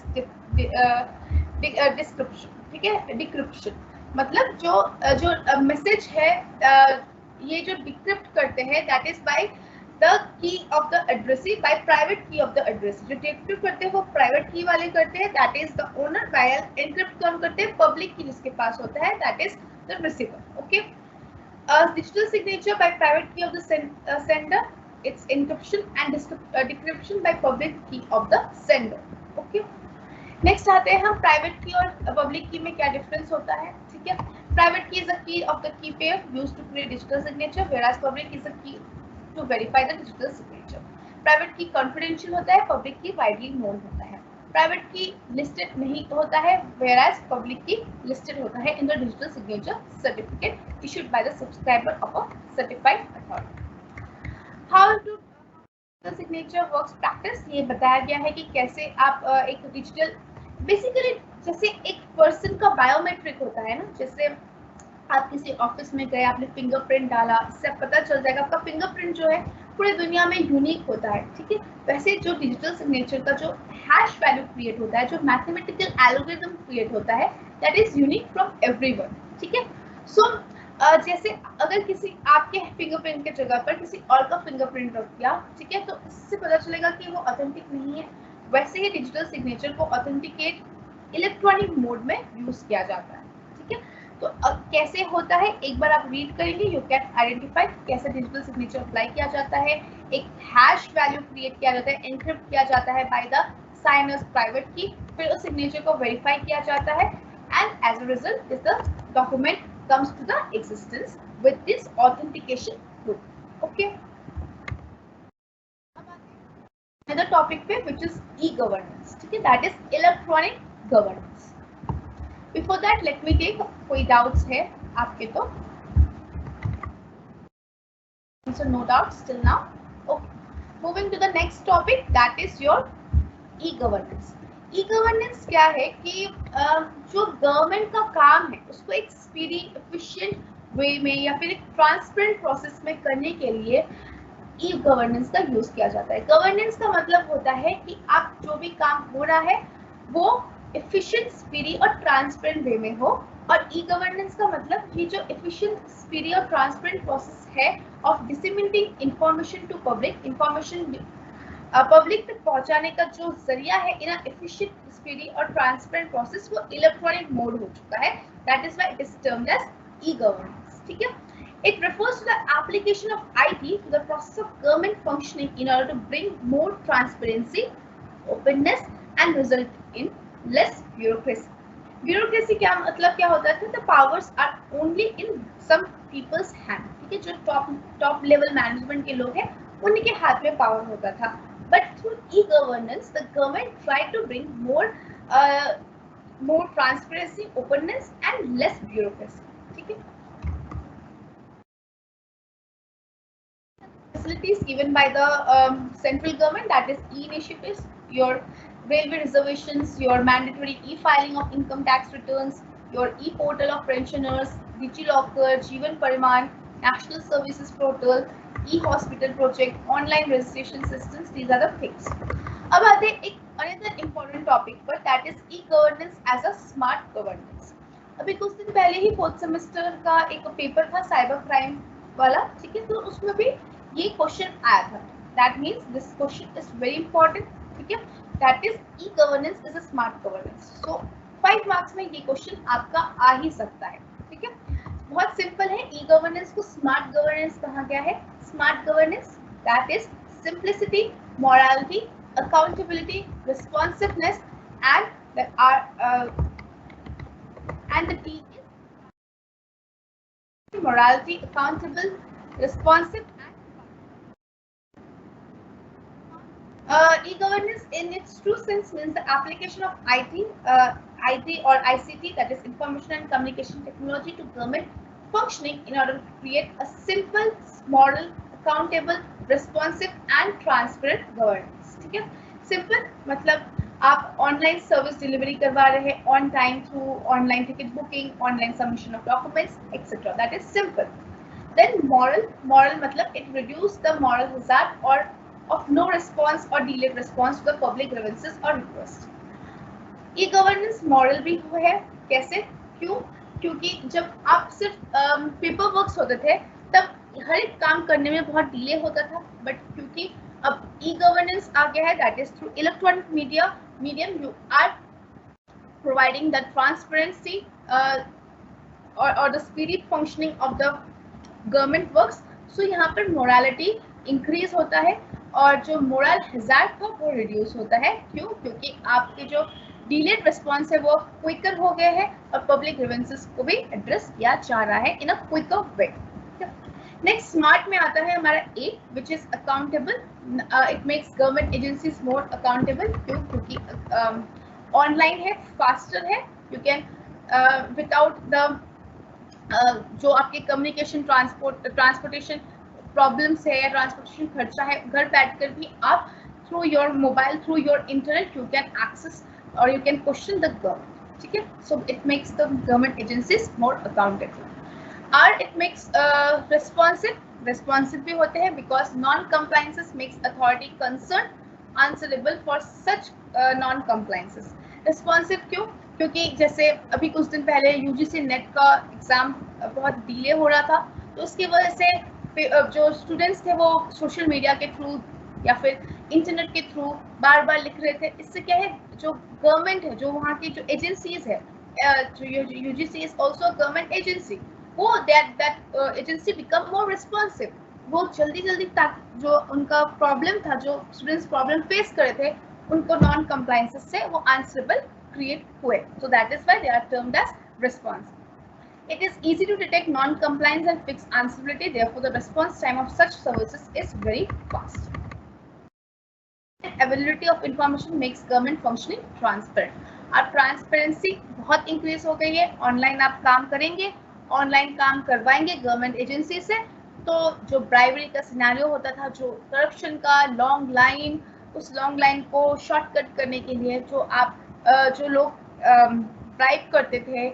description, ठीक है? डिक्रिप्शन मतलब जो मैसेज है ये जो डिक्रिप्ट करते हैं, that is by the key of the addressee, by private key of the addressee. जो decrypt करते हैं वो private key वाले करते हैं, that is the owner, while encrypt कौन करते हैं? public key जिसके पास होता है, that is the receiver. Okay. Digital signature by private key of the sender, it's encryption, and decryption by public key of the sender. Okay. Next आते हैं हम private की और पब्लिक की में क्या डिफरेंस होता है, ठीक है? Private key is the key of the key pair used to create digital signature, whereas public is the key to verify the digital signature. Private key confidential होता है, public key widely known होता है. Private key listed नहीं होता है, whereas public key listed होता है in the digital signature certificate issued by the subscriber of a certified authority. How to digital signature works practice, ये बताया गया है कि कैसे आप एक डिजिटल, बेसिकली जैसे एक पर्सन का बायोमेट्रिक होता है ना, जैसे आप किसी ऑफिस में गए, आपने फिंगरप्रिंट डाला, इससे पता चल जाएगा आपका फिंगरप्रिंट जो है पूरी दुनिया में यूनिक होता है, ठीक है? वैसे जो डिजिटल सिग्नेचर का जो हैश वैल्यू क्रिएट होता है, जो मैथमेटिकल एल्गोरिथम क्रिएट होता है, that is unique from everyone, ठीक है? सो जैसे अगर किसी आपके फिंगरप्रिंट के जगह पर किसी और का फिंगरप्रिंट रख दिया, ठीक है, तो इससे पता चलेगा कि वो ऑथेंटिक नहीं है. वैसे ही डिजिटल सिग्नेचर को ऑथेंटिकेट इलेक्ट्रॉनिक मोड में यूज किया जाता है, ठीक है? तो कैसे होता है एक बार आप रीड करेंगे, यू कैन आइडेंटिफाई कैसे डिजिटल सिग्नेचर अप्लाई किया जाता है. एक हैश वैल्यू क्रिएट किया जाता है, एनक्रिप्ट किया जाता है बाय द साइनर्स प्राइवेट की, फिर उस सिग्नेचर को वेरीफाई किया जाता है, and as a result this the document comes to the existence with this authentication proof. Okay, अब आते हैं अनदर टॉपिक पे व्हिच इज ई गवर्नेंस, ठीक है? That is electronic governance. Before that, let me take कोई doubts है आपके तो? So no doubts till now. Okay. Moving to the next topic, that is your e-governance. E governance क्या है कि जो गवर्नमेंट का काम है उसको एक स्पीडी एफिशिएंट वे में या फिर एक ट्रांसपेरेंट प्रोसेस में करने के लिए ई गवर्नेंस का यूज किया जाता है। गवर्नेंस का मतलब होता है कि आप जो भी काम हो रहा है वो एफिशिएंट, स्पीडी और ट्रांसपेरेंट वे में हो। और ई गवर्नेंस का मतलब ये जो एफिशिएंट, स्पीडी और ट्रांसपेरेंट प्रोसेस है of disseminating information to public, information public तक पहुंचाने का जो जरिया है इन एफिशिएंट, स्पीडी और ट्रांसपेरेंट प्रोसेस वो इलेक्ट्रॉनिक मोड हो चुका है। That is why it is termed as e governance. ठीक है, it refers to the application of IT to the process of government functioning in order to bring more transparency, openness and result in less bureaucracy. Bureaucracy क्या मतलब क्या होता है? The powers are only in some people's hand. ठीक है, जो top level management के लोग हैं उनके हाथ में पावर होता था। But through e-governance, the government tried to bring more transparency, openness and less bureaucracy. ठीक है, facilities given by the central government, that is e-initiatives, your railway reservations, your mandatory e-filing of income tax returns, your e-portal of pensioners, DigiLocker, Jeevan Pariman, National Services Portal, e-hospital project, online registration systems, these are the things. अब आते हैं एक another important topic पर, that is e-governance as a smart governance. अभी कुछ दिन पहले ही 4th semester का एक पेपर था साइबर क्राइम वाला, ठीक है, तो उसमें भी ये क्वेश्चन आया था। That means this question is very important. ठीक है, that is e governance is a smart governance. So 5 marks में ये क्वेश्चन आपका आ ही सकता है। ठीक है, बहुत सिंपल है। ई गवर्नेंस को स्मार्ट गवर्नेंस कहा गया है। Smart governance that is simplicity, morality, accountability, responsiveness and the T is morality, accountable, responsive and e-governance in its true sense means the application of IT or ICT, that is information and communication technology, to government functioning in order to create a simple, moral, accountable, responsive and transparent governance. ठीक है, simple मतलब आप online service delivery करवा रहे हैं on time through online ticket booking, online submission of documents etcetera, that is simple. Then moral मतलब it reduce the moral hazard और of no response or delayed response to the public grievances or request. E-governance model भी है। कैसे? क्यों? क्योंकि जब आप सिर्फ पेपर वर्क्स होते थे तब हर एक काम करने में बहुत डिले होता था, बट क्योंकि अब ई-गवर्नेंस आ गया है, that is through electronic medium you are providing the transparency और the speedy functioning of the government works. So यहाँ पर मोरालिटी इंक्रीज होता है और जो मोरल हैजार्ड था वो रिड्यूस होता है। क्यों? क्योंकि आपके जो डिलेड रिस्पॉन्स है वो क्विकर हो गए हैं और पब्लिक ग्रीवेंसेस को भी एड्रेस किया जा रहा है in a quicker way. Next smart में आता है हमारा A, which is accountable. It makes government agencies more accountable. क्यों? क्योंकि ऑनलाइन है, फास्टर है, यू कैन विदाउट द जो आपके कम्युनिकेशन ट्रांसपोर्टेशन प्रॉब्लम्स है या ट्रांसपोर्टेशन खर्चा है, घर बैठकर भी आप through your mobile, through your internet you can access और you can question the government. ठीक है, so it makes the government agencies more accountable. R it makes responsive भी होते हैं because non compliances makes authority concern answerable for such non compliances. Responsive क्यों? क्योंकि जैसे अभी कुछ दिन पहले यूजीसी नेट का एग्जाम बहुत डिले हो रहा था, तो उसकी वजह से जो स्टूडेंट्स थे वो सोशल मीडिया के थ्रू या फिर इंटरनेट के थ्रू बार बार लिख रहे थे। इससे क्या है, जो गवर्नमेंट है, जो वहाँ की जो एजेंसीज है, जो UGC is also government agency, वो that agency become more responsive. वो जल्दी तक जो उनका प्रॉब्लम था, जो स्टूडेंट्स प्रॉब्लम फेस कर रहे थे, उनको नॉन कंप्लायंसेस से वो आंसरेबल क्रिएट हुए। So that is why they are termed as responsive. It is easy to detect non-compliance and fix answerability. Therefore, the response time of such services is very fast. Availability of information makes government functioning transparent. अब transparency बहुत increase हो गई है। Online आप काम करेंगे, online काम करवाएंगे गवर्नमेंट एजेंसी से, तो जो ब्राइबरी का सिनेरियो होता था, जो करप्शन का लॉन्ग लाइन, उस लॉन्ग लाइन को शॉर्टकट करने के लिए जो लोग ब्राइब करते थे,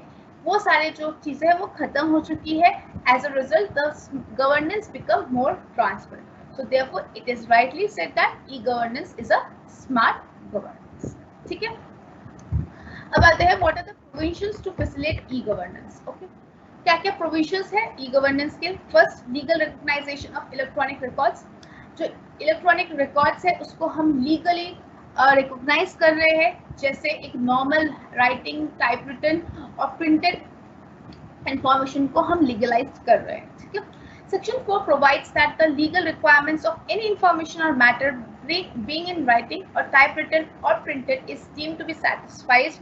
वो सारे जो चीज़ें हैं वो खत्म हो चुकी है. As a result the governance become more transparent. So therefore it is rightly said that e-governance is a smart governance. ठीक है. अब आते हैं what are the provisions to facilitate e-governance. Okay. क्या क्या provisions है e-governance के? First, legal recognition of electronic records. जो इलेक्ट्रॉनिक रिकॉर्ड्स है उसको हम लीगली रिकॉग्नाइज कर रहे हैं, जैसे एक नॉर्मल राइटिंग, टाइप रिटन और प्रिंटेड इंफॉर्मेशन को हम लीगलाइज कर रहे हैं. ठीक है. Section 4 provides that the legal requirements of any information or matter being in writing or typewritten or printed is deemed to be satisfied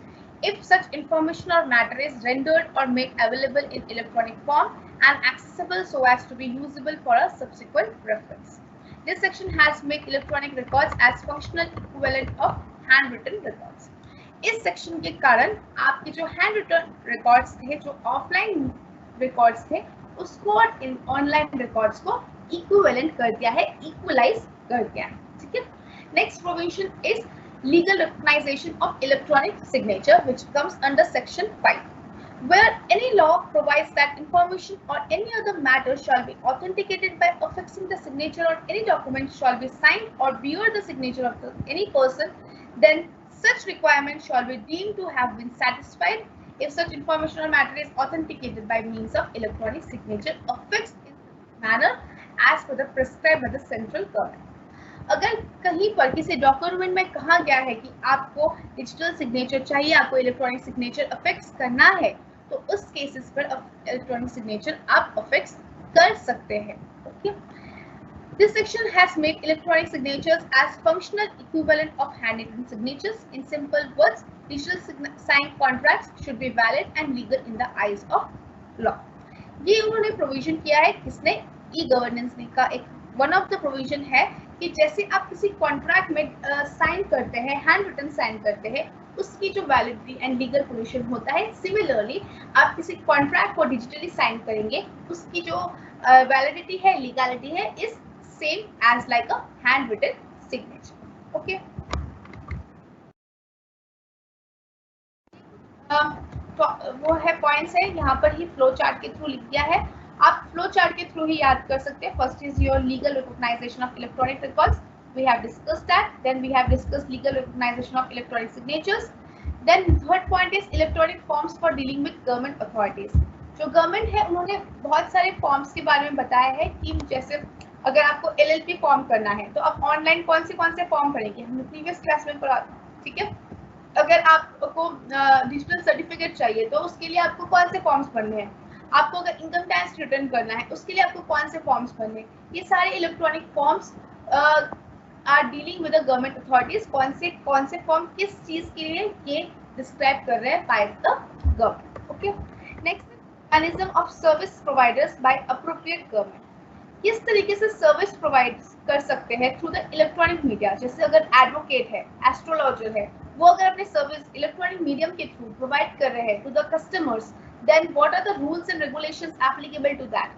if such information or matter is rendered or made available in electronic form and accessible so as to be usable for a subsequent reference. This section has made electronic records as functional equivalent of handwritten records. इस section के कारण आपके जो hand written records थे, जो offline records थे, उसको और इन ऑनलाइन रिकॉर्ड्स को इक्विवेलेंट कर दिया है, इक्वलाइज कर दिया है. ठीक है. Next provision is legal recognization of electronic signature which comes under section 5, where any law provides that information or any other matter shall be authenticated by affixing the signature on any document shall be signed or bear the signature of any person, then such requirement shall be deemed to have been satisfied if such information or matter is authenticated by means of electronic signature affixed in manner as per the prescribed by the central government. अगर कहीं पर किसी document में कहा गया है कि आपको डिजिटल सिग्नेचर चाहिए, आपको इलेक्ट्रॉनिक सिग्नेचर अफिक्स करना है, तो उस केसेस पर इलेक्ट्रॉनिक सिग्नेचर आप अफिक्स कर सकते हैं. Okay. This section has made electronic signatures as functional equivalent of handwritten signatures. In simple words, digital signed contracts should be valid and legal in the eyes of law. ये उन्होंने provision किया है, किसने? E-governance ने का एक one of the provision है कि जैसे आप किसी कॉन्ट्रैक्ट में साइन करते हैं, हैंड रिटन साइन करते हैं, उसकी जो वैलिडिटी एंड लीगल पोजीशन होता है, सिमिलरली आप किसी कॉन्ट्रैक्ट को डिजिटली साइन करेंगे, उसकी जो वैलिडिटी है, लीगलिटी है, is same as like a handwritten signature. Okay. तो वो है पॉइंट्स है, यहाँ पर ही फ्लो चार्ट के थ्रू लिख दिया है, आप फ्लो चार्ट के थ्रू ही याद कर सकते हैं. First is your legal recognization of electronic records, we have discussed that. Then we have discussed legal recognition of electronic signatures. Then third point is electronic forms for dealing with government authorities. जो government है उन्होंने बहुत सारे forms के बारे में बताया है कि जैसे अगर आपको LLP फॉर्म करना है तो आप ऑनलाइन कौन से फॉर्म करेंगे, हमने प्रीवियस क्लास में पढ़ा. ठीक है. अगर आपको डिजिटल सर्टिफिकेट चाहिए तो उसके लिए आपको कौन से फॉर्म्स भरने हैं, आपको अगर इनकम टैक्स रिटर्न करना है उसके लिए आपको कौन से फॉर्म्स भरने हैं. ये सारे electronic forms are dealing with the government authorities. कौन से फॉर्म किस चीज के लिए ये डिस्क्राइब कर रहे हैं by the government. Okay. Next, mechanism of service providers by appropriate government. किस तरीके से सर्विस प्रोवाइड कर सकते हैं थ्रू द इलेक्ट्रॉनिक मीडिया. जैसे अगर एडवोकेट है, एस्ट्रोलॉजर है, वो अगर अपने सर्विस इलेक्ट्रॉनिक मीडियम के थ्रू प्रोवाइड कर रहे हैं to the customers, then what are the rules and regulations applicable to that.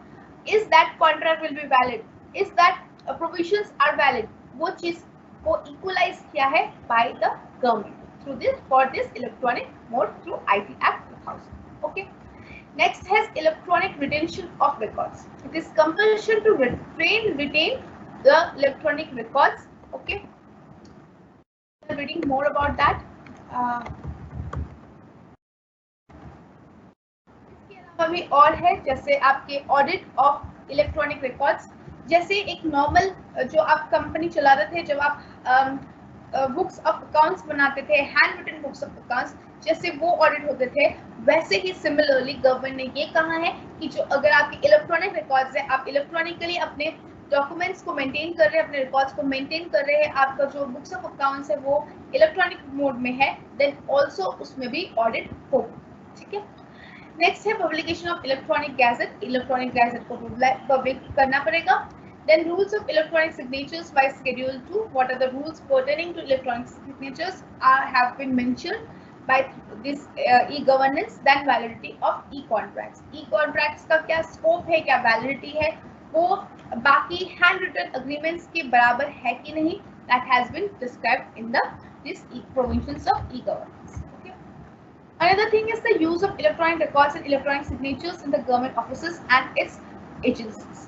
Is that contract will be valid, is that provisions are valid. वो चीज को इक्वलाइज किया है by the government through this for this electronic mode through IT Act 2000. Okay. Next has electronic retention of records. It is compulsion to retain the electronic records. Okay. We are reading more about that. इसके अलावा भी और है, जैसे आपके audit of electronic records. जैसे एक normal जो आप कंपनी चला रहे थे, जब आप बुक्स ऑफ अकाउंट्स बनाते थे, hand written books of accounts, जैसे वो ऑडिट होते थे, वैसे ही सिमिलरली गवर्नमेंट ने ये कहा है कि जो अगर आपके इलेक्ट्रॉनिक रिकॉर्ड्स है, आप इलेक्ट्रॉनिकली अपने डॉक्यूमेंट्स को मेंटेन कर रहे हैं, अपने रिकॉर्ड्स को मेंटेन कर रहे हैं, आपका जो बुक्स ऑफ अकाउंट्स है वो इलेक्ट्रॉनिक मोड में है, देन ऑल्सो उसमें भी ऑडिट होगा. ठीक है. नेक्स्ट है publication of electronic gadget. Electronic gadget को पब्लिक करना पड़ेगा. Then rules of electronic signatures by Schedule 2. What are the rules pertaining to electronic signatures have been mentioned by this e-governance. Then validity of e-contracts. E-contracts का क्या scope है, क्या validity है, वो बाकी हैंड रिटन अग्रीमेंट्स के बराबर है कि नहीं, that has been described in these provisions of e-governance. Okay. Another thing is the use of electronic records and electronic signatures in the government offices and its agencies.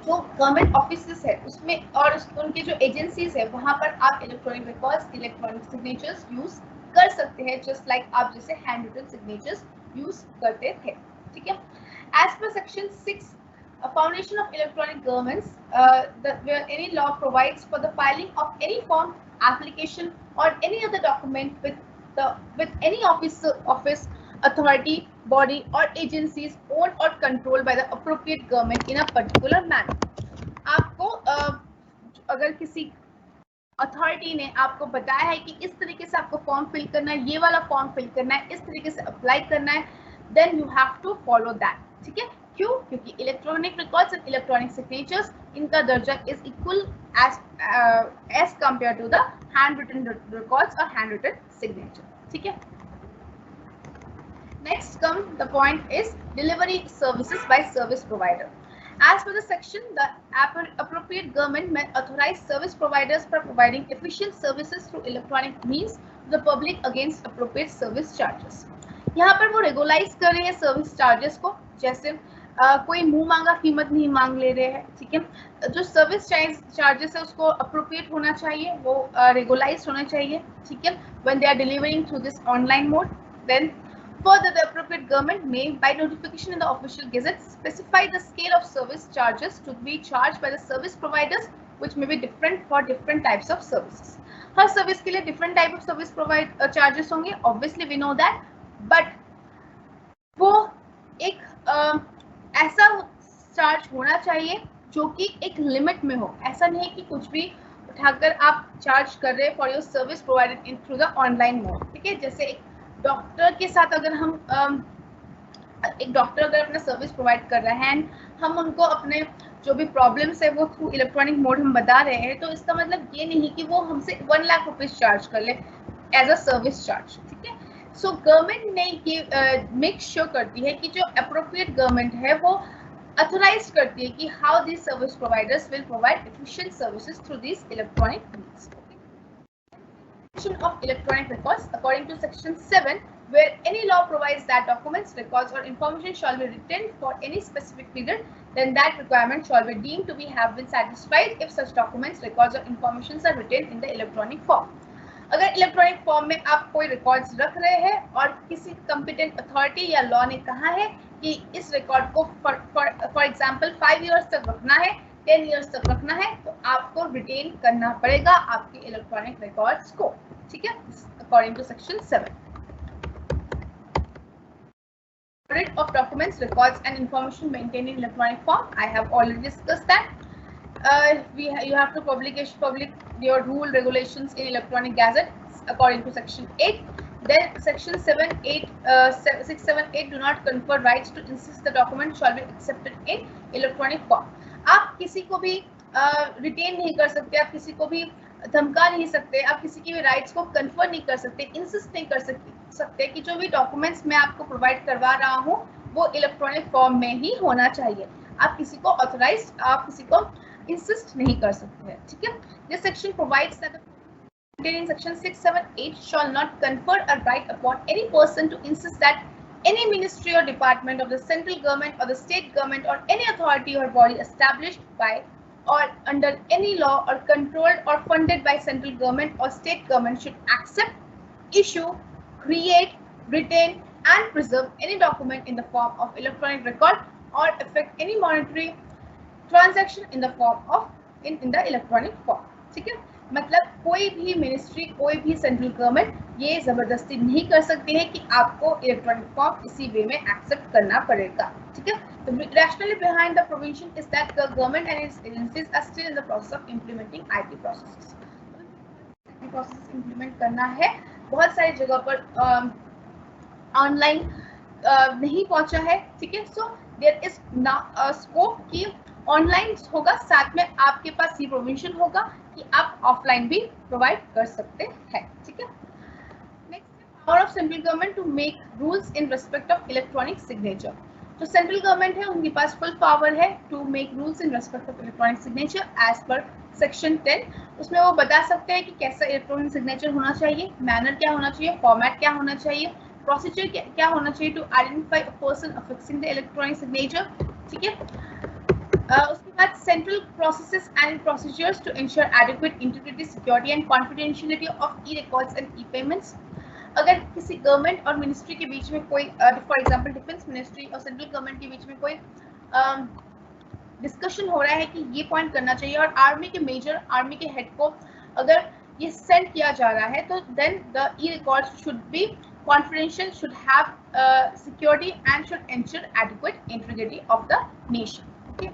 जो government offices है उसमें और उनके जो एजेंसीज है वहां पर आप electronic records, electronic signatures use कर सकते हैं, जस्ट लाइक आप जैसे हैंड रिटन सिग्नेचर्स यूज करते थे. ठीक है. As per section 6 a foundation of electronic governments, where any law provides for the filing of any form, application, or any other document with any office, authority, body, or agencies owned or controlled by the appropriate government in a particular manner. आपको अगर किसी authority ने आपको बताया है कि इस तरीके से आपको फॉर्म फिल करना है, ये वाला फॉर्म फिल करना है, इस तरीके से अप्लाई करना है, then you have to follow that. ठीक है. क्यों? क्योंकि electronic records and electronic signatures इनका दर्जा is equal as compare to the hand written records और हैंड रिटन सिग्नेचर. ठीक है. Next come the point is delivery services by service provider. As per the section, the appropriate government may authorize service providers for providing efficient services through electronic means to the public against appropriate service charges. यहाँ पर वो regularise कर रहे हैं service charges को, जैसे कोई मुंह मांगा कीमत नहीं मांग ले रहे हैं. ठीक है. जो सर्विस चार्जेस है उसको अप्रोप्रिएट होना चाहिए, वो रेगुलाइज होना चाहिए. ठीक है. When they are delivering through this online mode, then further, the appropriate government may, by notification in the official gazette, specify the scale of service charges to be charged by the service providers, which may be different for different types of services. Her service के लिए different type of service provide charges होंगे, obviously we know that, but वो एक ऐसा charge होना चाहिए जो कि एक लिमिट में हो. ऐसा नहीं कि कुछ भी उठाकर आप चार्ज कर रहे for your service provided in through the online mode. ठीक है. जैसे एक डॉक्टर के साथ अगर हम एक डॉक्टर अगर अपना सर्विस प्रोवाइड कर रहे हैं, हम उनको अपने जो भी प्रॉब्लम्स है वो थ्रू इलेक्ट्रॉनिक मोड हम बता रहे हैं, तो इसका मतलब ये नहीं कि वो हमसे 1 लाख रुपीज चार्ज कर ले एज अ सर्विस चार्ज. ठीक है. सो गवर्नमेंट ने ये मेक श्योर करती है कि जो अप्रोप्रिएट गवर्नमेंट है वो ऑथराइज करती है कि how these service providers will provide efficient services through these electronic means. Of electronic records according to section 7, where any law provides that documents, records, or information shall be retained for any specific period, then that requirement shall be deemed to have been satisfied if such documents, records, or information are retained in the electronic form. अगर electronic form में आप कोई records रख रहे हैं और किसी competent authority या लॉ ने कहा है कि इस रिकॉर्ड को फॉर एग्जांपल 5 इयर्स तक रखना है, 10 इयर्स तक रखना है, तो आपको रिटेन करना पड़ेगा आपके इलेक्ट्रॉनिक रिकॉर्ड्स को. ठीक है. According to section 7, audit of documents, records, and information maintained in electronic form. I have already discussed that. You have to publish your rule regulations in electronic gazette according to section 8. Then section 7, 8, 6, 7, 8 do not confer rights to insist the document shall be accepted in electronic form. आप किसी को भी retain नहीं कर सकते, आप किसी को भी धमका नहीं सकते, आप किसी की भी राइट्स को कन्फर नहीं कर सकते, इंसिस्ट नहीं कर सकते कि जो भी डॉक्यूमेंट्स मैं आपको प्रोवाइड करवा रहा हूँ वो इलेक्ट्रॉनिक फॉर्म में ही होना चाहिए. आप किसी को ऑथराइज, आप किसी को इंसिस्ट नहीं कर सकते हैं. ठीक है. This section provides that in section 6, 7, 8 shall not confer a right upon any person to insist that any ministry or department of the central government or the state government or any authority or body established by or under any law or controlled or funded by central government or state government should accept, issue, create, retain, and preserve any document in the form of electronic record or effect any monetary transaction in the form of in the electronic form. ठीक है. मतलब कोई भी ministry, कोई भी central government ये जबरदस्ती नहीं कर सकती है कि आपको इलेक्ट्रॉनिक फॉर्म इसी वे में एक्सेप्ट करना पड़ेगा. ठीक है. The rationale behind the provision is that the government and its agencies are still in the process of implementing IT processes. Process implement करना है, बहुत सारी जगह पर ऑनलाइन नहीं पहुंचा है. ठीक है. सो देयर इज स्कोप कि ऑनलाइन होगा, साथ में आपके पास ये प्रोविजन होगा कि आप ऑफलाइन भी प्रोवाइड कर सकते हैं. ठीक है. Next, power of central government to make rules in respect of electronic signature. जो सेंट्रल गवर्नमेंट है उनके पास फुल पावर है to make rules in respect of electronic signature as per section 10। उसमें वो बता सकते हैं कि कैसा इलेक्ट्रॉनिक सिग्नेचर होना चाहिए, मैनर क्या होना चाहिए, फॉर्मेट क्या होना चाहिए, प्रोसीजर क्या होना चाहिए to identify a person affixing the electronic signature. ठीक है, उसके बाद central processes and procedures to ensure adequate integrity, security and confidentiality of e records and e payments. अगर किसी गवर्नमेंट और मिनिस्ट्री के बीच में कोई फॉर एग्जांपल डिफेंस मिनिस्ट्री और सेंट्रल गवर्नमेंट के बीच में कोई डिस्कशन हो रहा है कि ये पॉइंट करना चाहिए और आर्मी के मेजर, आर्मी के हेड को अगर ये सेंड किया जा रहा है तो then the e record should be confidential, should have security and should ensure adequate integrity of the nation. Okay.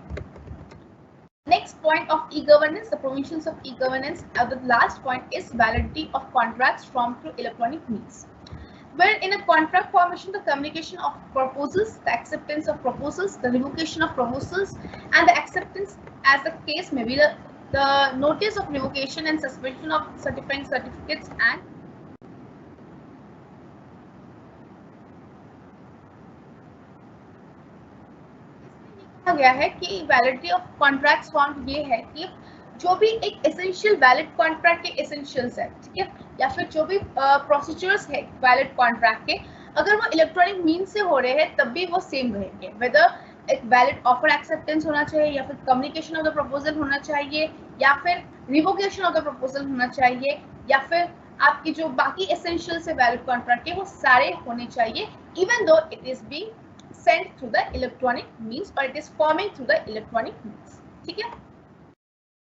Next point of e-governance, the provisions of e-governance. The last point is validity of contracts formed through electronic means. Where in a contract formation, the communication of proposals, the acceptance of proposals, the revocation of proposals, and the acceptance, as the case may be, the notice of revocation and suspension of certifying certificates and गया है कि validity of contracts form ये है कि जो भी एक essential valid contract के एसेंशियल्स है, ठीक है, या फिर जो भी प्रोसीजर्स है वैलिड कॉन्ट्रैक्ट के, अगर वो इलेक्ट्रॉनिक मीन से हो रहे हैं तब भी वो सेम रहेंगे। वेदर एक वैलिड ऑफर एक्सेप्टेंस होना चाहिए या फिर कम्युनिकेशन ऑफ द प्रपोजल होना चाहिए या फिर रिवोकेशन ऑफ द प्रपोजल होना चाहिए या फिर आपकी जो बाकी एसेंशियल्स है वैलिड कॉन्ट्रैक्ट के वो सारे होने चाहिए, even though it is being sent through the electronic means or it is forming through the electronic means। ठीक है,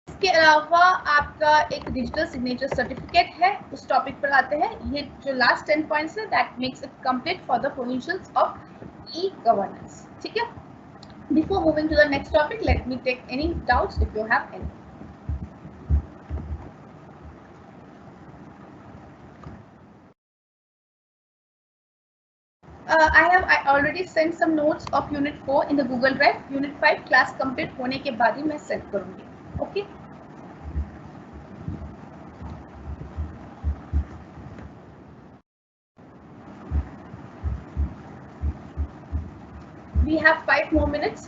इसके अलावा आपका एक डिजिटल सिग्नेचर सर्टिफिकेट है, उस टॉपिक पर आते हैं। ये जो लास्ट 10 पॉइंट्स है that makes it complete for the provisions of e governance. ठीक है, before moving to the next topic let me take any doubts if you have any. I already sent some notes of Unit 4 in the Google Drive. Unit 5 class complete होने के बाद ही मैं send करूँगी। Okay? We have 5 more minutes.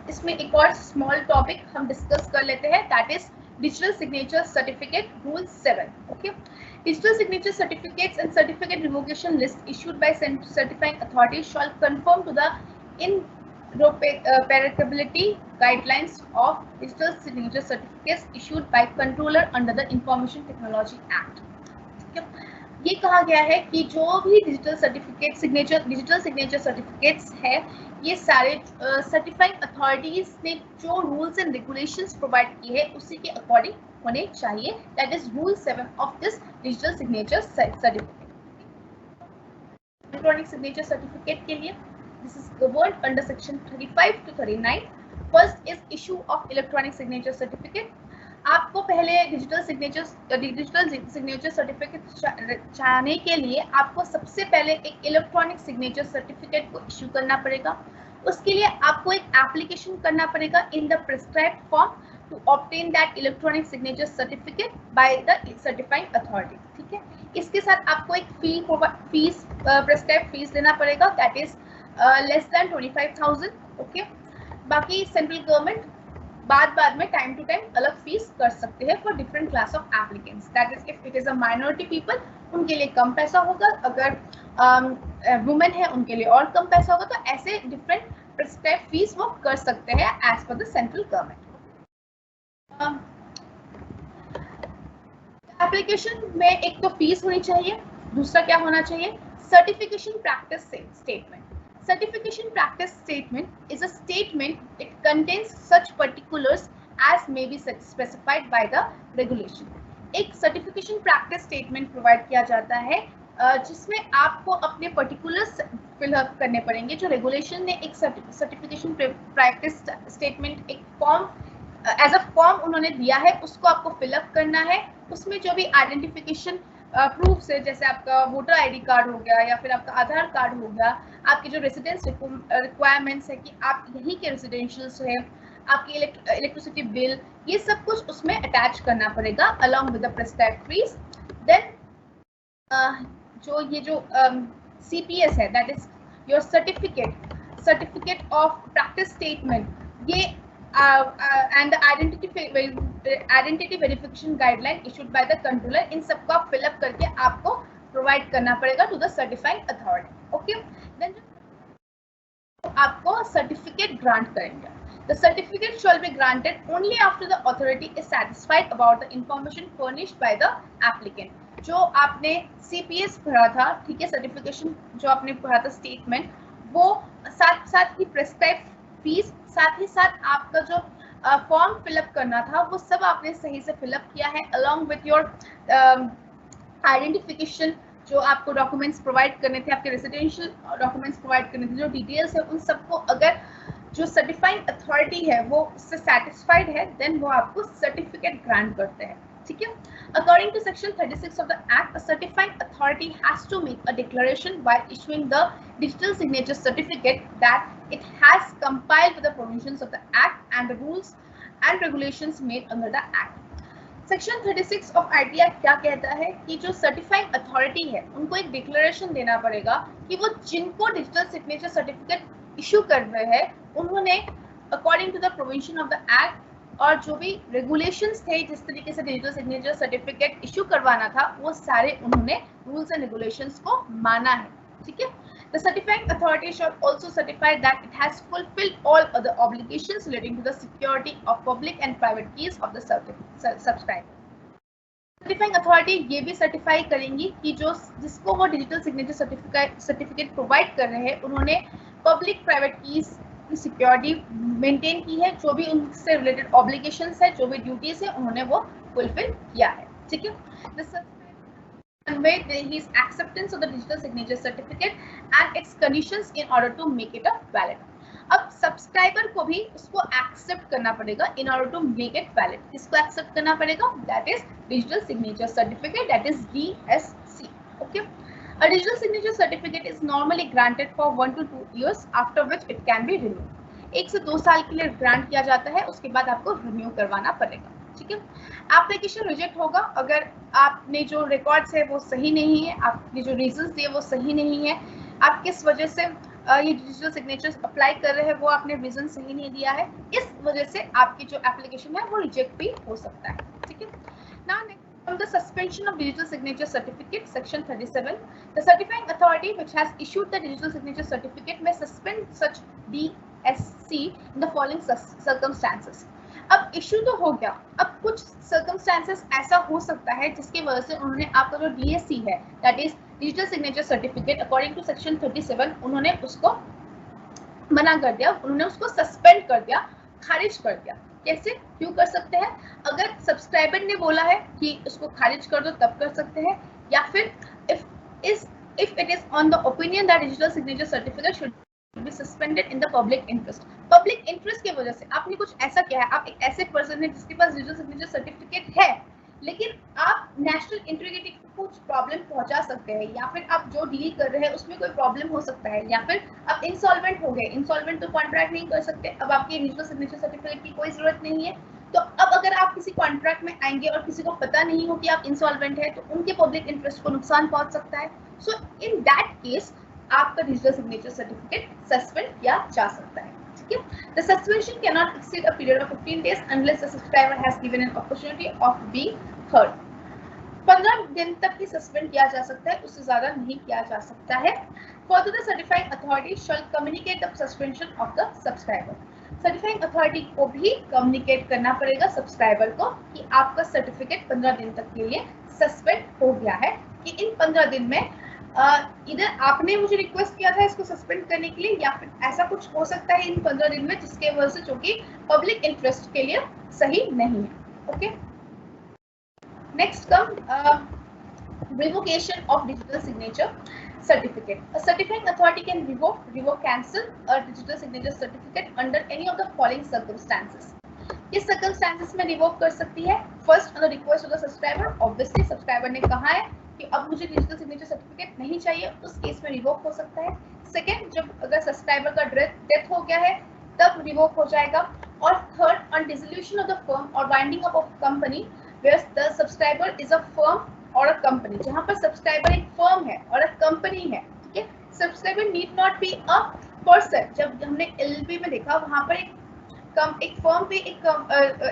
इसमें एक और small topic हम discuss कर लेते हैं, that is digital signature certificate rule 7. Okay? Digital signature certificates and certificate revocation list issued by certifying authorities shall conform to the interoperability guidelines of digital signature certificates issued by controller under the Information Technology Act। ये कहा गया है कि जो भी digital signature certificates है ये सारे सर्टिफाइंग अथॉरिटीज ने जो रूल्स एंड रेगुलेशंस प्रोवाइड किए हैं उसी के अकॉर्डिंग होने चाहिए। That is rule 7 of this digital signature certificate. Electronic signature certificate के लिए this is governed under section 35 to 39। First is issue of electronic signature certificate. आपको पहले डिजिटल सिग्नेचर सर्टिफिकेट चाहने के लिए आपको सबसे पहले एक इलेक्ट्रॉनिक सिग्नेचर सर्टिफिकेट को इशू करना पड़ेगा। उसके लिए आपको एक एप्लीकेशन करना पड़ेगा in the prescribed form to obtain that electronic signature certificate by the certifying authority. ठीक है, इसके साथ आपको एक फीस प्रिस्क्राइब्ड फीस देना पड़ेगा that is less than 25,000। Okay, बाकी सेंट्रल गवर्नमेंट बाद में टाइम टू टाइम अलग फीस कर सकते हैं for different class of applicants. That is if it is a minority people उनके लिए कम पैसा होगा, अगर वुमेन है उनके लिए और कम पैसा होगा, तो ऐसे डिफरेंट प्रिस्क्राइब फीस वो कर सकते हैं as per the central government. Application में एक तो फीस होनी चाहिए, दूसरा क्या होना चाहिए, certification practice statement. Certification practice statement is a statement. It contains such particulars as may be specified by the regulation. एक certification practice statement provide किया जाता है जिसमें आपको अपने particulars fill up करने पड़ेंगे। जो regulation ने एक certification practice statement एक form as a form उन्होंने दिया है उसको आपको fill up करना है। उसमें जो भी identification प्रूफ से, जैसे आपका वोटर आईडी कार्ड हो गया या फिर आपका आधार कार्ड हो गया, आपके जो रेसिडेंस रिक्वायरमेंट्स है कि आप यहीं के रेसिडेंशियल्स है, आपकी इलेक्ट्रिसिटी बिल, ये सब कुछ उसमें अटैच करना पड़ेगा along with the prescribed fees. Then जो ये जो CPS है that is your certificate certificate of practice statement, ये and identity verification guideline issued by the controller, इन सबको आप फिलअप करके आपको प्रोवाइड करना पड़ेगा to the certifying authority. Okay, then आपको सर्टिफिकेट ग्रांट करेंगे। The certificate shall be granted only after the authority is satisfied about the information furnished by the applicant. जो आपने CPS भरा था, ठीक है, सर्टिफिकेशन जो आपने भरा था स्टेटमेंट, वो साथ साथ ही प्रेस्क्राइब फीस, साथ ही साथ आपका जो फॉर्म फिलअप करना था वो सब आपने सही से फिलअप किया है, अलॉन्ग विथ योर आइडेंटिफिकेशन, जो आपको डॉक्यूमेंट्स प्रोवाइड करने थे, आपके रेसिडेंशियल डॉक्यूमेंट्स प्रोवाइड करने थे, जो डिटेल्स है उन सबको अगर जो सर्टिफाइंग अथॉरिटी है वो उससे सेटिस्फाइड है, देन वो आपको सर्टिफिकेट ग्रांट करते हैं। ठीक है, according to section 36 of the Act, a certifying authority has to make a declaration while issuing the digital signature certificate that it has complied with the provisions of the Act and the rules and regulations made under the Act. Section 36 of ITR क्या कहता है कि जो certifying authority है उनको एक declaration देना पड़ेगा कि वो जिनको डिजिटल सिग्नेचर सर्टिफिकेट इशू कर रहे हैं उन्होंने according to the provision of the act और जो भी रेगुलेशंस थे जिस तरीके से डिजिटल सिग्नेचर सर्टिफिकेट इशू करवाना था वो सारे उन्होंने रूल्स एंड रेगुलेशंस को माना है। ठीक है, the certifying authority shall also certify that it has fulfilled all other obligations relating to the security of public and private keys of the subscriber. Certifying authority ये भी सर्टिफाई करेंगी कि जो जिसको वो डिजिटल सिग्नेचर सर्टिफिकेट प्रोवाइड कर रहे हैं उन्होंने पब्लिक प्राइवेट कीज की सिक्योरिटी मेंटेन की है, जो भी उनसे रिलेटेड ऑब्लिगेशंस है, जो भी ड्यूटीज है, उन्होंने वो फुलफिल किया है। ठीक है, convey his acceptance of the digital signature certificate and its conditions in order to make it a valid. अब सब्सक्राइबर को भी उसको एक्सेप्ट करना पड़ेगा in order to make it valid. किसको एक्सेप्ट करना पड़ेगा? That is digital signature certificate, that is DSC. Okay. A digital signature certificate is normally granted for 1 to 2 years, after which it can be renewed. 1 से 2 साल के लिए grant किया जाता है, उसके बाद आपको रिन्यू करवाना पड़ेगा। ठीक है, एप्लीकेशन रिजेक्ट होगा अगर आपने जो रिकॉर्ड्स है वो सही नहीं है, आपने जो रीजंस दिए वो सही नहीं है, आप किस वजह से ये डिजिटल सिग्नेचर्स अप्लाई कर रहे हैं वो आपने रीजन सही नहीं दिया है, इस वजह से आपकी जो एप्लीकेशन है वो रिजेक्ट भी हो सकता है। ठीक है, now next from the suspension of digital signature certificate, section 37, the certifying authority which has issued the digital signature certificate may suspend such DSC in the following circumstances. अब इशू तो हो गया, अब कुछ सर्कमस्टेंसेस ऐसा हो सकता है जिसकी वजह से उन्होंने आपका जो DSC है, that is digital signature certificate, according to section 37 उन्होंने उसको मना कर दिया, उन्होंने उसको सस्पेंड कर दिया, खारिज कर दिया। कैसे, क्यों कर सकते हैं? अगर सब्सक्राइबर ने बोला है कि उसको खारिज कर दो तब कर सकते हैं, या फिर if it is on the opinion that digital signature certificate should be suspended in the public interest. Public interest की वजह से आपने कुछ ऐसा किया है, आप एक ऐसे पर्सन है जिसके पास डिजिटल सिग्नेचर सर्टिफिकेट है लेकिन आप नेशनल इंटीग्रिटी को कुछ प्रॉब्लम पहुंचा सकते हैं, या फिर आप जो डील कर रहे हैं उसमें कोई प्रॉब्लम हो सकता है, या फिर आप इंसॉल्वेंट हो गए, इंसॉल्वेंट तो कॉन्ट्रैक्ट नहीं कर सकते, अब आपके डिजिटल सिग्नेचर सर्टिफिकेट की कोई जरूरत नहीं है। तो अब अगर आप किसी कॉन्ट्रैक्ट में आएंगे और किसी को पता नहीं हो कि आप इंसॉल्वेंट है तो उनके पब्लिक इंटरेस्ट को नुकसान पहुंच सकता है। सो इन दैट केस आपका डिजिटल सिग्नेचर सर्टिफिकेट सस्पेंड किया जा सकता है। The suspension cannot exceed a period of 15 days unless the subscriber has given an opportunity of being heard. 15 दिन तक ही सस्पेंड किया जा सकता है, उससे ज्यादा नहीं किया जा सकता है। Further, the certifying authority shall communicate the suspension of the subscriber. Certifying authority को भी कम्युनिकेट करना पड़ेगा सब्सक्राइबर को कि आपका सर्टिफिकेट 15 दिन तक के लिए सस्पेंड हो गया है, कि इन 15 दिन में इधर आपने मुझे रिक्वेस्ट किया था इसको सस्पेंड करने के लिए, या फिर ऐसा कुछ हो सकता है इन 15 दिन में जिसके वजह से जो कि पब्लिक इंटरेस्ट के लिए सही नहीं है। Okay, next come revocation of digital signature certificate. A certifying authority can revoke, cancel a digital signature certificate under any of the following circumstances. किस circumstances में revoke कर सकती है? First, on the request of the subscriber. Obviously, subscriber ने कहा है कि अब मुझे digital signature certificate नहीं चाहिए, उस केस में revoke हो सकता है। Second, जब अगर subscriber का death हो गया है, तब revoke हो जाएगा। और third, on dissolution of the firm or winding up of company, where the subscriber is a firm और अ कंपनी, जहां पर सब्सक्राइबर एक फर्म है और एक कंपनी है। ठीक है, subscriber need not be a person, जब हमने एलएलपी में देखा वहां पर एक फर्म पे एक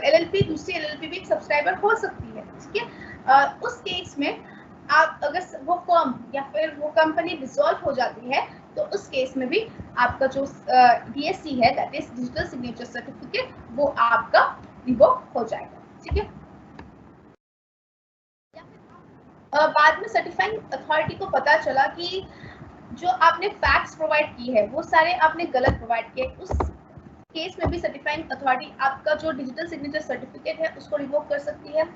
एलएलपी दूसरी एलएलपी भी एक सब्सक्राइबर हो सकती है, ठीक है। उस केस में आप अगर वो फर्म या फिर वो कंपनी डिसॉल्व हो जाती है तो उस केस में भी आपका जो डीएससी है, that is digital signature certificate, वो आपका रिवोक हो जाएगा, ठीक है। बाद में सर्टिफाइंग अथॉरिटी को पता चला कि जो आपने फैक्ट्स प्रोवाइड की है वो सारे आपने गलत प्रोवाइड किए, उस केस में भी सर्टिफाइंग अथॉरिटी आपका जो डिजिटल सिग्नेचर सर्टिफिकेट है उसको रिवोक कर सकती है,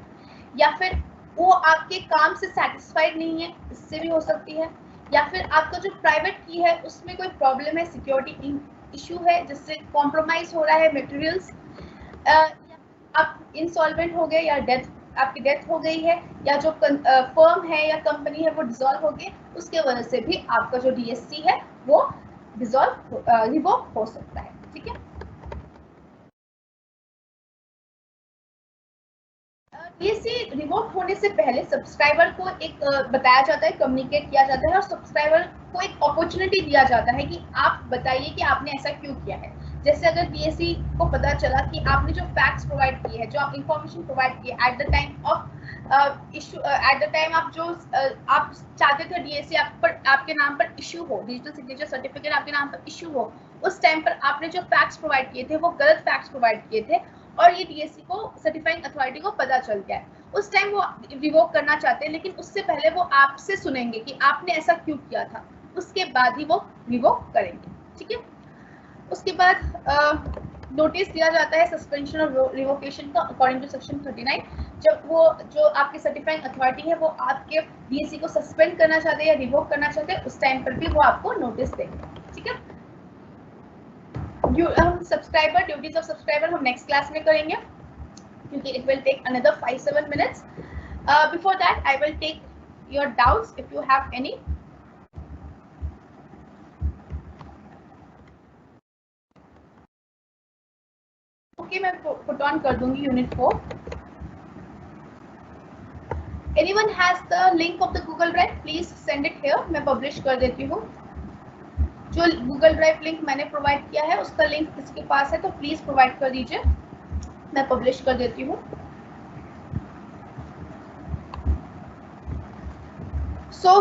या फिर वो आपके काम से सेटिस्फाइड नहीं है, इससे भी हो सकती है, या फिर आपका जो प्राइवेट की है उसमें कोई प्रॉब्लम है, सिक्योरिटी इशू है जिससे कॉम्प्रोमाइज हो रहा है मटेरियल्स, आप इंसॉल्वेंट हो गए या आपकी डेथ हो गई है, या जो फर्म है या कंपनी है वो डिसॉल्व हो गई, उसके वजह से भी आपका जो डीएससी है वो रिवोक हो सकता है, ठीक है। डीएससी रिवोक होने से पहले सब्सक्राइबर को एक बताया जाता है, कम्युनिकेट किया जाता है और सब्सक्राइबर को एक अपॉर्चुनिटी दिया जाता है कि आप बताइए कि आपने ऐसा क्यों किया है। जैसे अगर डीएससी को पता चला कि आपने जो फैक्ट्स प्रोवाइड किए हैं, जो आप इंफॉर्मेशन प्रोवाइड किए at the time of issue, at the time आप जो आप चाहते थे डीएससी आपके नाम पर इशू हो, डिजिटल सिग्नेचर सर्टिफिकेट आपके नाम पर इशू हो, उस टाइम पर आपने जो फैक्ट्स प्रोवाइड किए थे वो गलत फैक्ट्स प्रोवाइड किए थे और ये डीएससी को सर्टिफाइंग अथॉरिटी को पता चल गया है, उस टाइम वो रिवोक करना चाहते हैं, लेकिन उससे पहले वो आपसे सुनेंगे कि आपने ऐसा क्यों किया था, उसके बाद ही वो रिवोक करेंगे, ठीक है। उसके बाद नोटिस दिया जाता है सस्पेंशन और रिवोकेशन का अकॉर्डिंग टू सेक्शन 39। जब वो जो आपकी सर्टिफाइंग अथॉरिटी है वो आपके डीएससी को सस्पेंड करना चाहते हैं या रिवोक करना चाहते हैं, उस टाइम पर भी वो आपको नोटिस देंगे, ठीक है। हम सब्सक्राइबर ड्यूटीज ऑफ सब्सक्राइबर हम नेक्स्ट क्लास में करेंगे क्योंकि it will take another 5-7 minutes. Before that, I will take your doubts if you have any. Okay, मैं put on कर दूंगी unit 4. Anyone has the link of the Google Drive? Please send it here. मैं publish कर देती हूँ. जो Google Drive link मैंने provide किया है उसका लिंक किसके पास है तो प्लीज प्रोवाइड कर दीजिए, मैं पब्लिश कर देती हूँ. So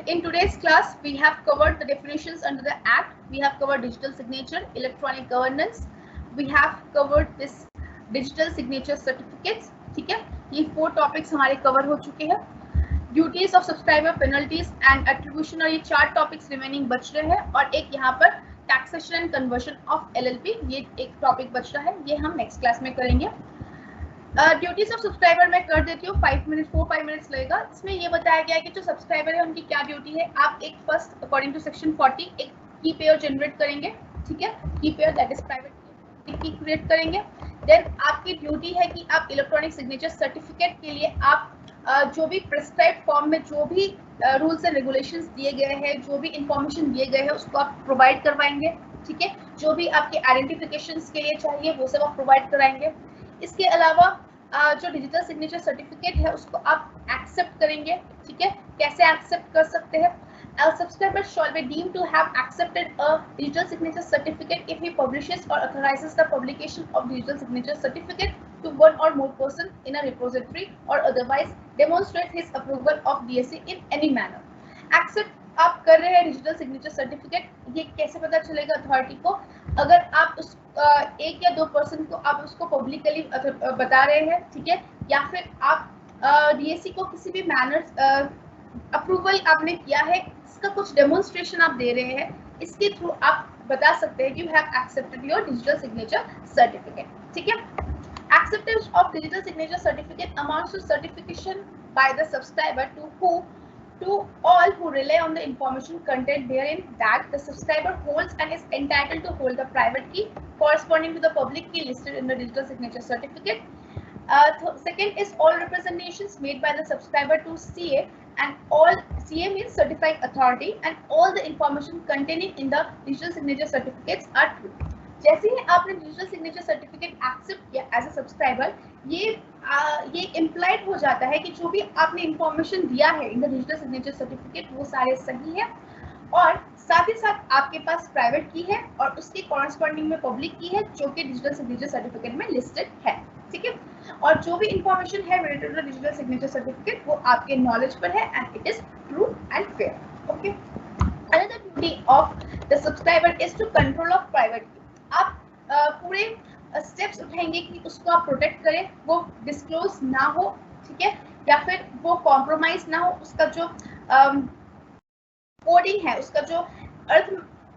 in today's class we have covered the definitions under the Act. We have covered digital signature, electronic governance. We have covered this digital signature certificates. ठीक है, ये 4 टॉपिक्स हमारे कवर हो चुके हैं. Duties of subscriber, penalties and attribution, और ये 4 topics remaining बच रहे हैं, और एक यहाँ पर taxation and conversion of LLP, ये एक टॉपिक बच रहा है, ये हम नेक्स्ट क्लास में करेंगे. ड्यूटीज ऑफ सब्सक्राइबर मैं कर देती हूँ, 5 मिनट्स लगेगा. इसमें ये बताया गया है कि जो सब्सक्राइबर है उनकी क्या ड्यूटी है. आप एक फर्स्ट अकॉर्डिंग टू सेक्शन 40 एक की पेयर जनरेट करेंगे, ठीक है, की पेयर दैट इज प्राइवेट की क्रिएट करेंगे. देन आपकी ड्यूटी है कि आप इलेक्ट्रॉनिक सिग्नेचर सर्टिफिकेट के लिए आप जो भी प्रिस्क्राइब फॉर्म में जो भी रूल्स एंड रेगुलेशंस दिए गए हैं, जो भी इंफॉर्मेशन दिए गए हैं उसको आप प्रोवाइड करवाएंगे, ठीक है. जो भी आपके आइडेंटिफिकेशंस के लिए चाहिए वो सब आप प्रोवाइड कराएंगे. इसके अलावा जो डिजिटल सिग्नेचर सर्टिफिकेट है उसको आप एक्सेप्ट करेंगे, ठीक है. कैसे एक्सेप्ट कर सकते हैं? A subscriber shall be deemed to have accepted a digital signature certificate if he publishes or authorizes the publication of digital signature certificate to one or more person in a repository or otherwise demonstrate his approval of DSC in any manner. Accept आप कर रहे हैं digital signature certificate, ये कैसे पता चलेगा authority को? अगर आप उस एक या 2 पर्सन को आप उसको पब्लिकली बता रहे हैं, ठीक है, या फिर आप डीएससी को किसी भी मैनर अप्रूवल आपने किया है, इसका कुछ डेमोन्स्ट्रेशन आप दे रहे हैं, इसके थ्रू आप बता सकते हैं कि you have accepted your digital signature certificate, ठीक है. Acceptance of digital signature certificate amounts to certification by the subscriber to all who rely on the information contained therein that the subscriber holds and is entitled to hold the private key corresponding to the public key listed in the digital signature certificate. Second is all representations made by the subscriber to CA, and all CA means certifying authority, and all the information containing in the digital signature certificates are true. जैसे ही आपने digital signature certificate accept किया as a subscriber, ये implied हो जाता है कि जो भी आपने इंफॉर्मेशन दिया है in the digital signature certificate वो सारे सही है, और साथ ही साथ आपके पास प्राइवेट की है और उसके कॉरस्पॉन्डिंग में पब्लिक की है जो कि डिजिटल सिग्नेचर सर्टिफिकेट में लिस्टेड है, ठीक है। और जो भी इंफॉर्मेशन है related to digital signature certificate वो आपके नॉलेज पर है and it is true and fair. Okay, another duty of the subscriber is to control of private key. आप पूरे स्टेप्स उठाएंगे कि उसको आप प्रोटेक्ट करें, वो डिस्क्लोज ना हो, ठीक है, या फिर वो कॉम्प्रोमाइज ना हो, उसका जो कोडिंग है, उसका जो अर्थ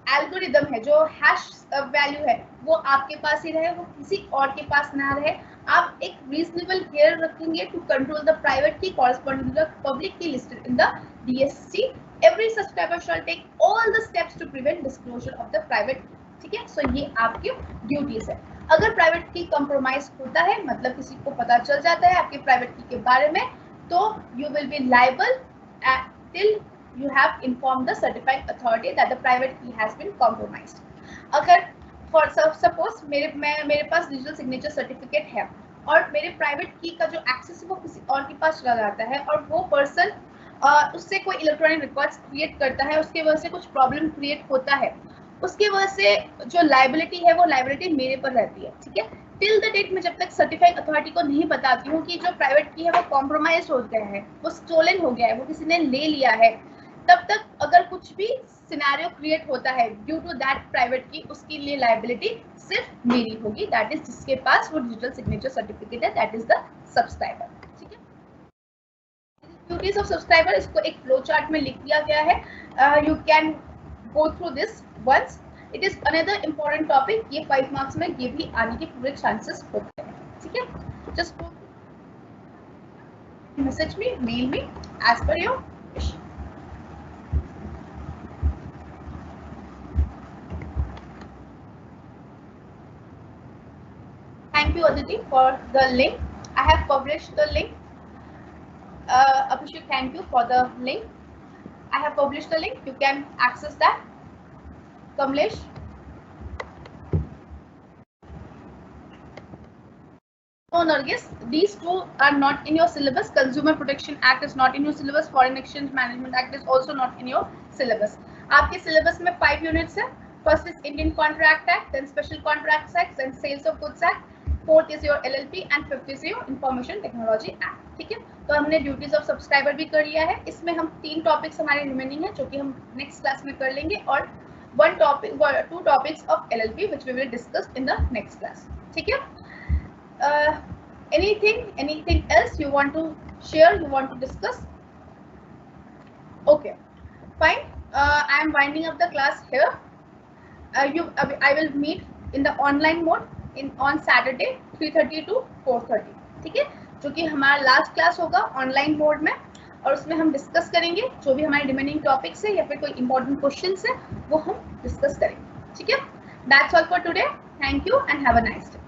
एल्गोरिदम है, जो हैश वैल्यू है, वो आपके पास ही रहे, वो किसी और के पास ना रहे। आप एक रीजनेबल केयर रखेंगे to control the private key corresponding to the public key listed in the DSC। Every subscriber shall take all the steps to prevent disclosure of the private, ठीक है। सो ये आपकी ड्यूटीज है। अगर प्राइवेट की compromise होता है, मतलब किसी को पता चल जाता है आपके प्राइवेट की के बारे में, तो you will be liable till you have informed the certifying authority that the private key has been compromised. अगर for suppose मेरे पास डिजिटल सिग्नेचर सर्टिफिकेट है और मेरे प्राइवेट की का जो एक्सेस है वो किसी और के पास चला जाता है और वो पर्सन उससे कोई इलेक्ट्रॉनिक रिकॉर्ड्स क्रिएट करता है, उसके वजह से कुछ प्रॉब्लम क्रिएट होता है, उसके वजह से जो लाइबिलिटी है वो लाइबिलिटी मेरे पर रहती है, ठीक है। टिल द डेट में जब तक सर्टिफाइंग अथॉरिटी को नहीं बताती हूँ कि जो प्राइवेट की है वो कॉम्प्रोमाइज हो गया है, वो स्टोलन हो गया है, वो किसी ने ले लिया है, तब तक अगर कुछ भी सिनेरियो क्रिएट होता है ड्यू टू दैट प्राइवेट की, उसके लिए लायबिलिटी सिर्फ मेरी होगी, दैट इज जिसके पास वो डिजिटल सिग्नेचर सर्टिफिकेट है, दैट इज द सब्सक्राइबर, ठीक है। ड्यूटीज ऑफ सब्सक्राइबर, इसको एक फ्लो चार्ट में लिख दिया गया है, you can go through this once. It is another important topic, ये 5 मार्क्स में ये भी आने के पूरे चांसेस होते हैं, ठीक है। Just message me, mail me as per your wish. Thank you, Aditi, for the link. I have published the link. Abhishek, thank you for the link. I have published the link. You can access that. Kamlesh. No, Nargis, these two are not in your syllabus. Consumer Protection Act is not in your syllabus. Foreign Exchange Management Act is also not in your syllabus. आपके syllabus में 5 units है. First is Indian Contract Act, then Special Contracts Act, then Sales of Goods Act. 4th is your LLP and 5th is your Information Technology Act, ठीक है। तो हमने duties of subscriber भी कर लिया है। इसमें हम 3 टॉपिक्स हमारे रिमेनिंग है जो कि हम नेक्स्ट क्लास में कर लेंगे, और 2 topics of LLP which we will discuss in the next class, ठीक है। anything else you want to share, you want to discuss? Okay, fine. I am winding up the class here. I will meet in the online mode on Saturday 3:30 to 4:30, ठीक है, जो कि हमारा last class होगा online mode में, और उसमें हम डिस्कस करेंगे जो भी हमारे रिमेनिंग टॉपिक्स है या फिर कोई इंपॉर्टेंट क्वेश्चंस है वो हम डिस्कस करेंगे, ठीक है। That's all for today. Thank you and have a nice day.